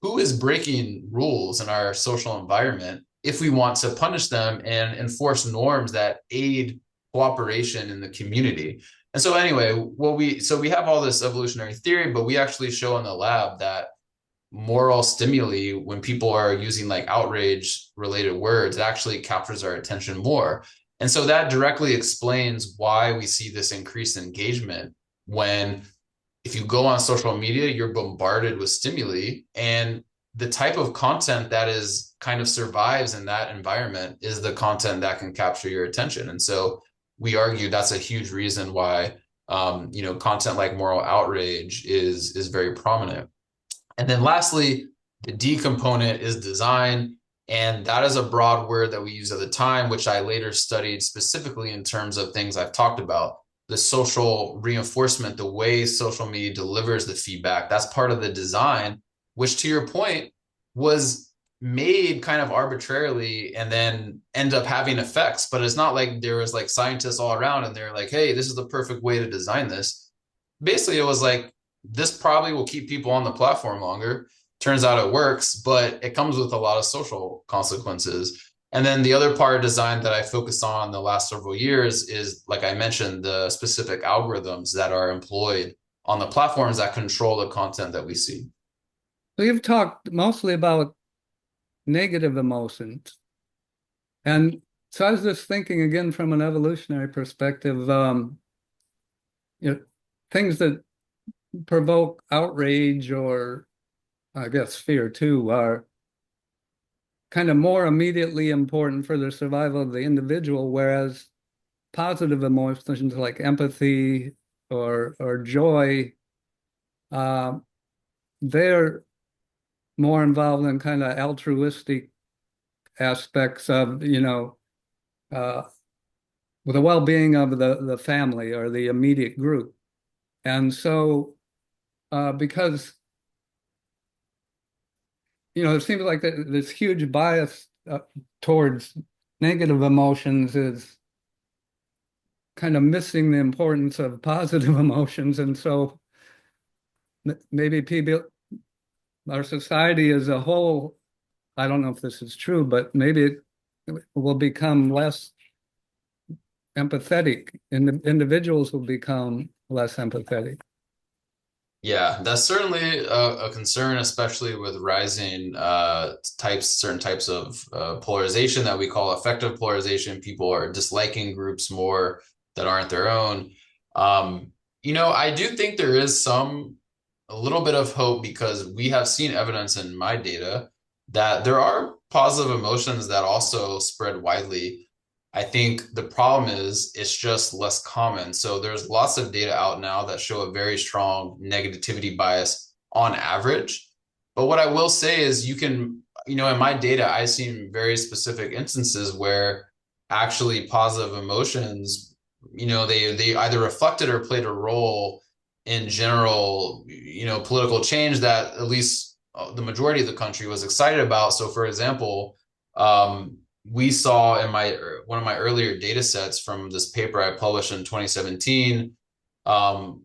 who is breaking rules in our social environment if we want to punish them and enforce norms that aid cooperation in the community. And so anyway, we have all this evolutionary theory, but we actually show in the lab that moral stimuli, when people are using like outrage related words, it actually captures our attention more. And so that directly explains why we see this increased engagement when, if you go on social media, you're bombarded with stimuli, and the type of content that is kind of survives in that environment is the content that can capture your attention. And so we argue that's a huge reason why content like moral outrage is very prominent. And then lastly, the D component is design. And that is a broad word that we use at the time, which I later studied specifically in terms of things I've talked about. The social reinforcement, the way social media delivers the feedback, that's part of the design, which to your point was made kind of arbitrarily and then end up having effects. But it's not like there was like scientists all around and they're like, hey, this is the perfect way to design this. Basically, it was like, this probably will keep people on the platform longer. Turns out it works, but it comes with a lot of social consequences. And then the other part of design that I focused on the last several years is, like I mentioned, the specific algorithms that are employed on the platforms that control the content that we see.
So you've talked mostly about negative emotions. And so I was just thinking again from an evolutionary perspective, you know, things that provoke outrage or I guess fear too are kind of more immediately important for the survival of the individual, whereas positive emotions like empathy or joy, uh, they're more involved in kind of altruistic aspects of, uh, with the well-being of the family or the immediate group. And so, because it seems like this huge bias towards negative emotions is kind of missing the importance of positive emotions. And so maybe people, our society as a whole, I don't know if this is true, but maybe it will become less empathetic, and individuals will become less empathetic.
Yeah, that's certainly a concern, especially with rising certain types of polarization that we call affective polarization. People are disliking groups more that aren't their own. I do think there is a little bit of hope because we have seen evidence in my data that there are positive emotions that also spread widely. I think the problem is it's just less common. So there's lots of data out now that show a very strong negativity bias on average. But what I will say is in my data, I've seen very specific instances where actually positive emotions, they either reflected or played a role in general, political change that at least the majority of the country was excited about. So for example, we saw in my one of my earlier data sets from this paper I published in 2017.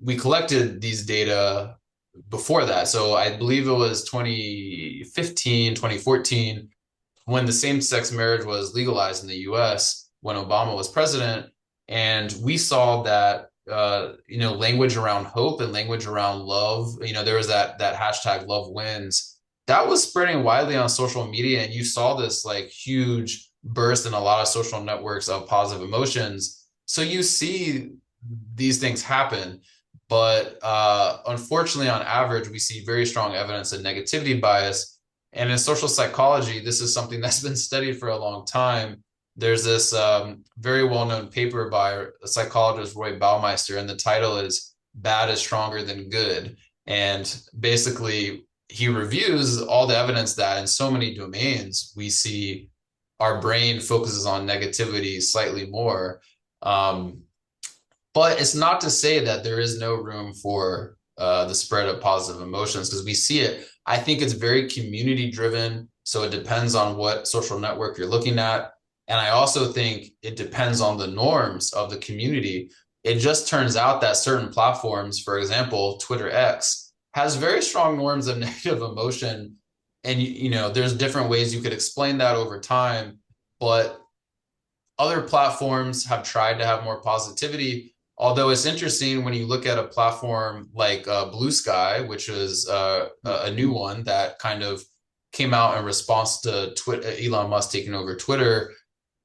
We collected these data before that. So I believe it was 2015, 2014, when the same-sex marriage was legalized in the US, when Obama was president. And we saw that language around hope and language around love, there was that hashtag love wins that was spreading widely on social media, and you saw this like huge burst in a lot of social networks of positive emotions. So you see these things happen, but unfortunately, on average, we see very strong evidence of negativity bias. And in social psychology, this is something that's been studied for a long time. There's this very well-known paper by a psychologist, Roy Baumeister, and the title is "Bad is Stronger Than Good." And basically, he reviews all the evidence that in so many domains we see our brain focuses on negativity slightly more. But it's not to say that there is no room for the spread of positive emotions because we see it. I think it's very community driven, so it depends on what social network you're looking at. And I also think it depends on the norms of the community. It just turns out that certain platforms, for example, Twitter X, has very strong norms of negative emotion. And there's different ways you could explain that over time, but other platforms have tried to have more positivity. Although it's interesting when you look at a platform like Blue Sky, which is a new one that kind of came out in response to Elon Musk taking over Twitter.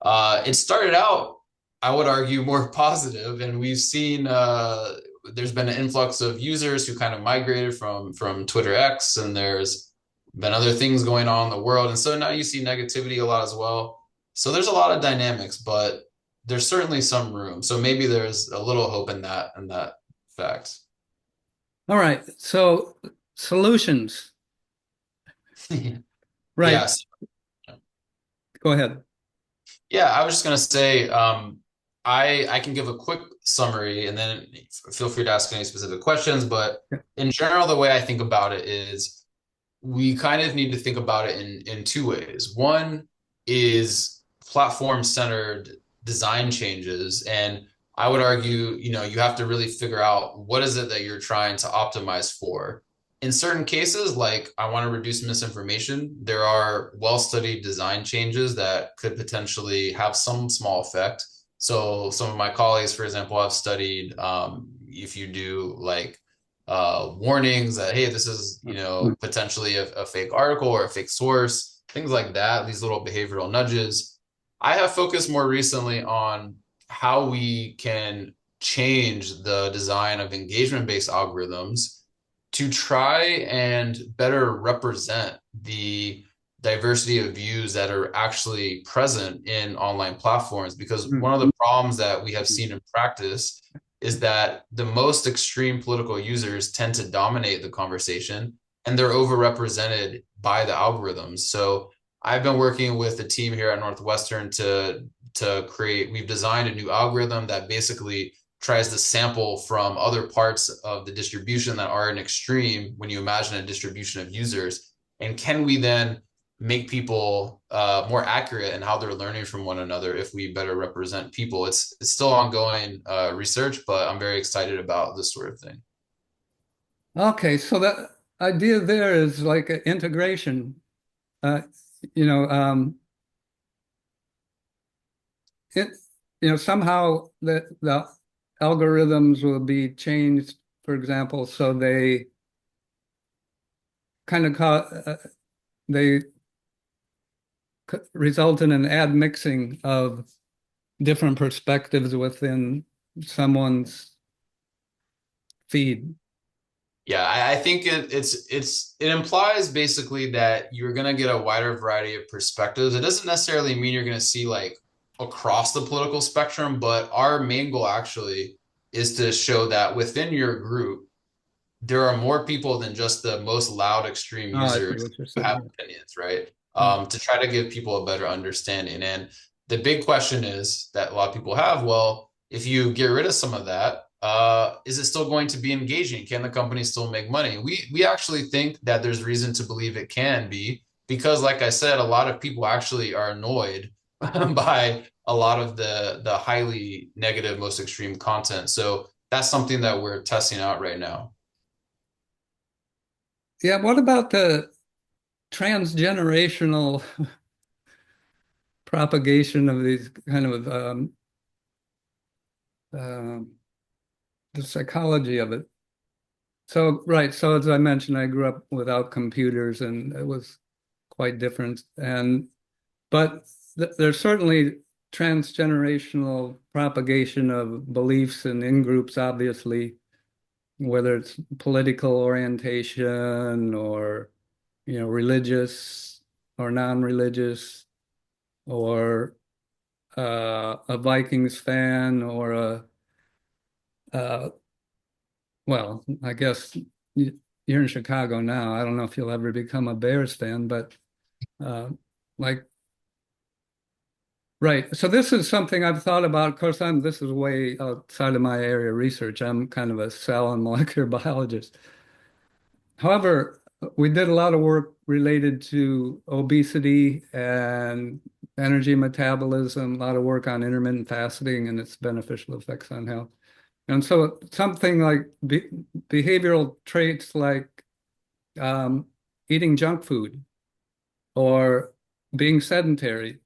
It started out, I would argue, more positive, and we've seen there's been an influx of users who kind of migrated from Twitter X, and there's been other things going on in the world, and so now you see negativity a lot as well. So there's a lot of dynamics, but there's certainly some room. So maybe there's a little hope in that fact.
All right. So solutions. Right.
Yes.
Go ahead.
Yeah, I was just gonna say, I can give a quick summary and then feel free to ask any specific questions. But
Yeah.
in general, the way I think about it is we kind of need to think about it in two ways. One is platform centered design changes. And I would argue, you have to really figure out what is it that you're trying to optimize for. In certain cases, like I want to reduce misinformation, there are well-studied design changes that could potentially have some small effect. So some of my colleagues, for example, have studied if you do like warnings that, hey, this is, potentially a fake article or a fake source, things like that, these little behavioral nudges. I have focused more recently on how we can change the design of engagement-based algorithms to try and better represent the diversity of views that are actually present in online platforms. Because one of the problems that we have seen in practice is that the most extreme political users tend to dominate the conversation and they're overrepresented by the algorithms. So I've been working with a team here at Northwestern to create, we've designed a new algorithm that basically tries to sample from other parts of the distribution that are an extreme when you imagine a distribution of users. And can we then make people more accurate in how they're learning from one another if we better represent people? It's still ongoing research, but I'm very excited about this sort of thing.
Okay. So that idea there is like an integration. Uh, you know, it, somehow the algorithms will be changed, for example, so they kind of they result in an admixing of different perspectives within someone's feed.
Yeah, I think it implies basically that you're gonna get a wider variety of perspectives. It doesn't necessarily mean you're gonna see like across the political spectrum, but our main goal actually is to show that within your group, there are more people than just the most loud extreme
Oh, I see
users
what you're
who have
saying.
opinions, right?
Yeah.
To try to give people a better understanding. And the big question is that a lot of people have, well, if you get rid of some of that, is it still going to be engaging? Can the company still make money? We actually think that there's reason to believe it can be because, like I said, a lot of people actually are annoyed by a lot of the highly negative, most extreme content. So that's something that we're testing out right now.
Yeah, what about the transgenerational propagation of these kind of um, the psychology of it? So, right. So, as I mentioned, I grew up without computers and it was quite different. But there's certainly transgenerational propagation of beliefs and in groups, obviously, whether it's political orientation or, religious or non-religious or a Vikings fan or uh, well, I guess you're in Chicago now. I don't know if you'll ever become a Bears fan, but uh, like Right. So this is something I've thought about. Of course, this is way outside of my area of research. I'm kind of a cell and molecular biologist. However, we did a lot of work related to obesity and energy metabolism, a lot of work on intermittent fasting and its beneficial effects on health. And so something like behavioral traits like um, eating junk food or being sedentary,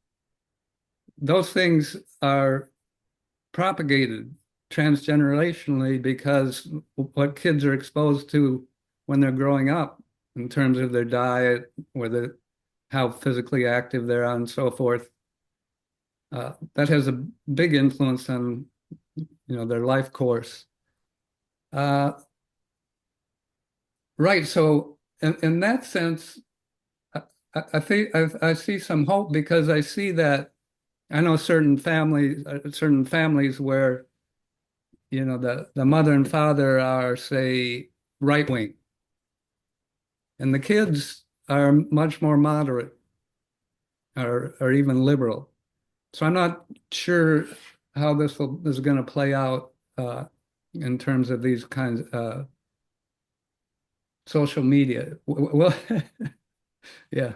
those things are propagated transgenerationally because what kids are exposed to when they're growing up in terms of their diet, whether how physically active they are and so forth, that has a big influence on their life course. Uh, right. So in that sense, I think I see some hope because I see that I know certain families where the mother and father are, say, right wing, and the kids are much more moderate or even liberal. So I'm not sure how this is going to play out in terms of these kinds social media. Well, yeah,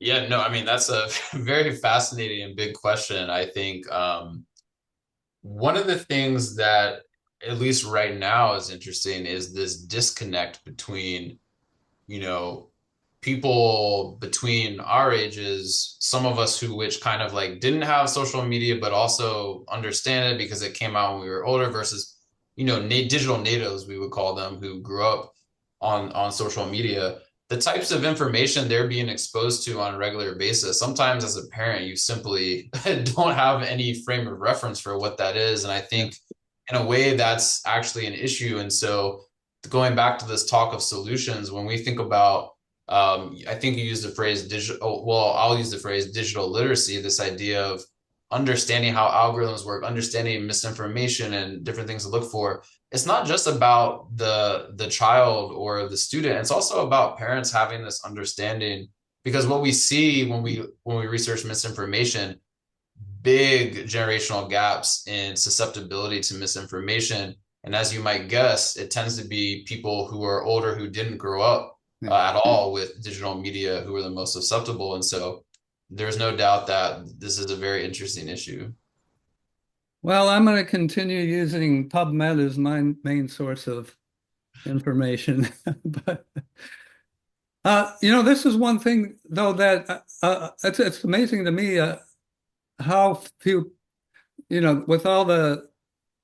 Yeah, no, I mean that's a very fascinating and big question. I think one of the things that at least right now is interesting is this disconnect between you know, people between our ages, some of us who which kind of like didn't have social media, but also understand it because it came out when we were older versus, na digital natives, we would call them, who grew up on social media. The types of information they're being exposed to on a regular basis. Sometimes as a parent, you simply don't have any frame of reference for what that is. And I
yeah,
think in a way that's actually an issue. And so going back to this talk of solutions, when we think about, I think you used the phrase digital, well, I'll use the phrase digital literacy, this idea of understanding how algorithms work, understanding misinformation and different things to look for. It's not just about the child or the student. It's also about parents having this understanding because what we see when we research misinformation, big generational gaps in susceptibility to misinformation. And as you might guess, it tends to be people who are older who didn't grow up
yeah.
at all with digital media who are the most susceptible. And so there's no doubt that this is a very interesting issue.
Well, I'm going to continue using PubMed as my main source of information, but this is one thing though that it's amazing to me how few, with all the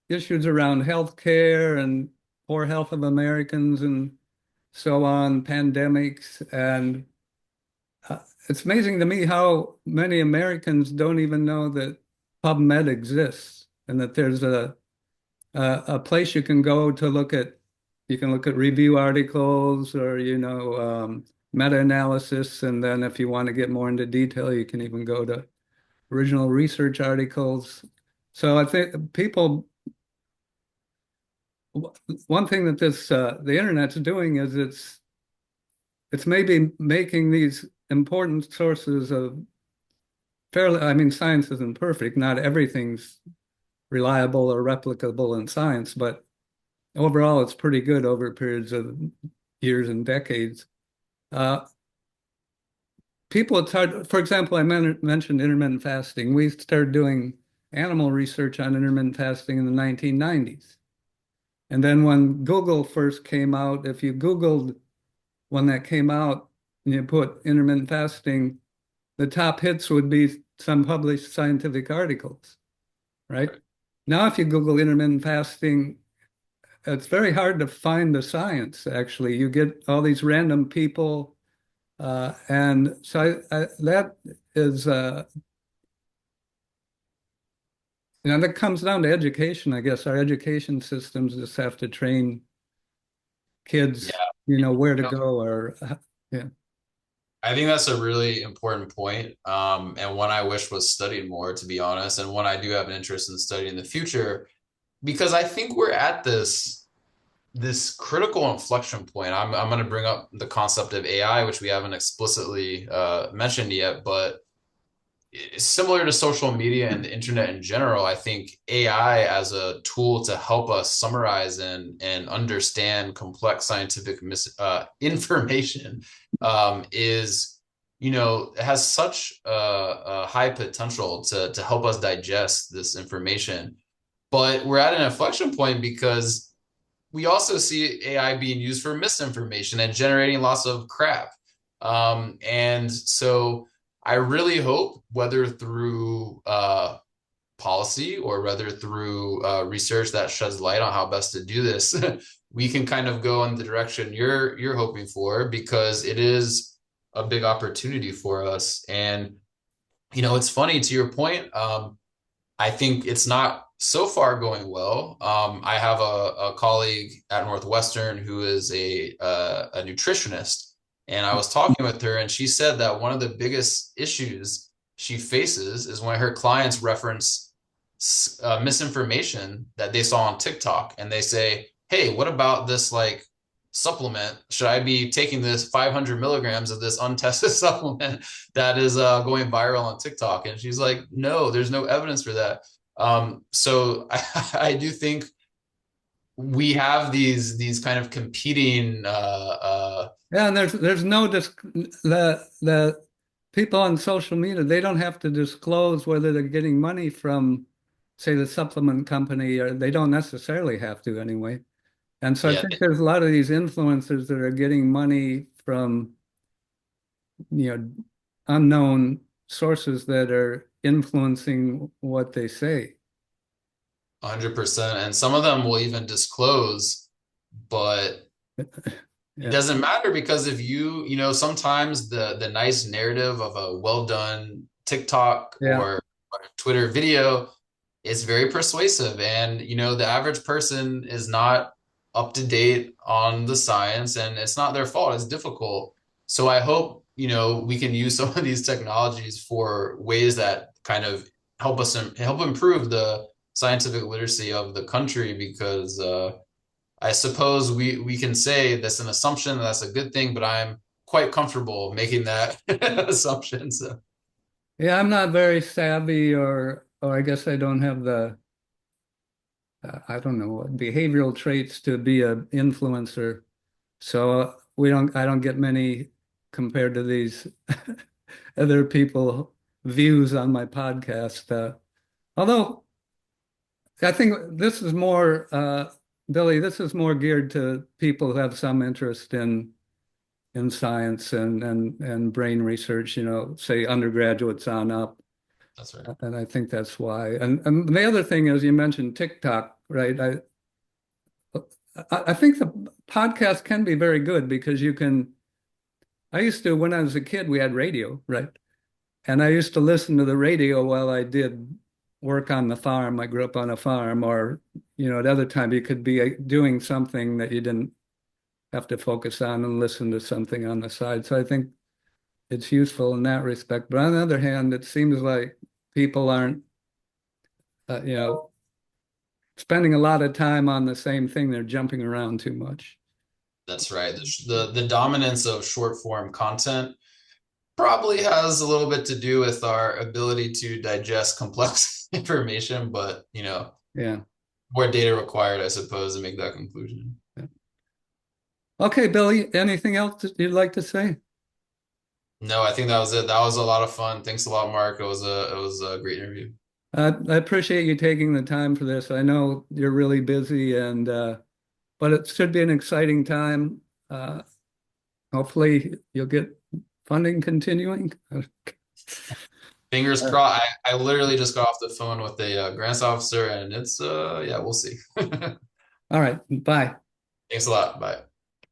issues around healthcare and poor health of Americans and so on, pandemics, and uh, it's amazing to me how many Americans don't even know that PubMed exists and that there's a place you can go to you can look at review articles or, meta-analysis. And then if you want to get more into detail, you can even go to original research articles. So I think one thing that the internet's doing is it's maybe making these important sources of I mean, science isn't perfect. Not everything's reliable or replicable in science, but overall, it's pretty good over periods of years and decades. Uh, it's hard. For example, I mentioned intermittent fasting. We started doing animal research on intermittent fasting in the 1990s. And then when Google first came out, if you Googled when that came out and you put intermittent fasting, the top hits would be some published scientific articles, right? Now, if you Google intermittent fasting, it's very hard to find the science, actually. You get all these random people. And so that is, that comes down to education, I guess. Our education systems just have to train
Yeah.
kids, where to go or, yeah.
I think that's a really important point, and one I wish was studied more, to be honest, and one I do have an interest in studying in the future, because I think we're at this critical inflection point. I'm going to bring up the concept of AI, which we haven't explicitly mentioned yet, but similar to social media and the internet in general, I think AI as a tool to help us summarize and understand complex scientific information is, it has such a high potential to help us digest this information. But we're at an inflection point because we also see AI being used for misinformation and generating lots of crap. And so I really hope, whether through policy or whether through research that sheds light on how best to do this, we can kind of go in the direction you're hoping for, because it is a big opportunity for us. And it's funny, to your point. I think it's not so far going well. I have a colleague at Northwestern who is a nutritionist, and I was talking with her, and she said that one of the biggest issues she faces is when her clients reference misinformation that they saw on TikTok, and they say, "Hey, what about this like supplement? Should I be taking this 500 milligrams of this untested supplement that is going viral on TikTok?" And she's like, "No, there's no evidence for that." So I do think we have these kind of competing.
Yeah, and there's no the people on social media, they don't have to disclose whether they're getting money from, say, the supplement company, or they don't necessarily have to anyway. And so I
Yeah,
think there's a lot of these influencers that are getting money from, you know, unknown sources that are influencing what they say.
100%. And some of them will even disclose, but it
Yeah.
doesn't matter, because if sometimes the nice narrative of a well done TikTok
Yeah.
or Twitter video is very persuasive, and the average person is not up to date on the science, and it's not their fault. It's difficult. So I hope we can use some of these technologies for ways that kind of help improve the scientific literacy of the country, because I suppose we can say that's an assumption, that's a good thing, but I'm quite comfortable making that assumption. So
Yeah, I'm not very savvy, or I guess I don't have the I don't know what behavioral traits to be an influencer. So I don't get many compared to these other people views on my podcast. Although I think this is more, Billy, this is more geared to people who have some interest in science and brain research, say undergraduates on up.
that's right.
And I think that's why. And the other thing is, you mentioned TikTok, right? I think the podcast can be very good because I used to, when I was a kid, we had radio, right? And I used to listen to the radio while I did work on the farm. I grew up on a farm, or, at other time you could be doing something that you didn't have to focus on and listen to something on the side. So I think it's useful in that respect. But on the other hand, it seems like people aren't, uh, you know, spending a lot of time on the same thing. They're jumping around too much.
That's right. The dominance of short form content probably has a little bit to do with our ability to digest complex information, but
Yeah.
more data required, I suppose, to make that conclusion.
Yeah. Okay, Billy, anything else that you'd like to say?
No, I think that was it. That was a lot of fun. Thanks a lot, Mark. It was a great interview.
I appreciate you taking the time for this. I know you're really busy, but it should be an exciting time. Hopefully you'll get funding continuing.
Fingers crossed. I literally just got off the phone with a grants officer, and it's yeah, we'll see.
All right, bye.
Thanks a lot. Bye.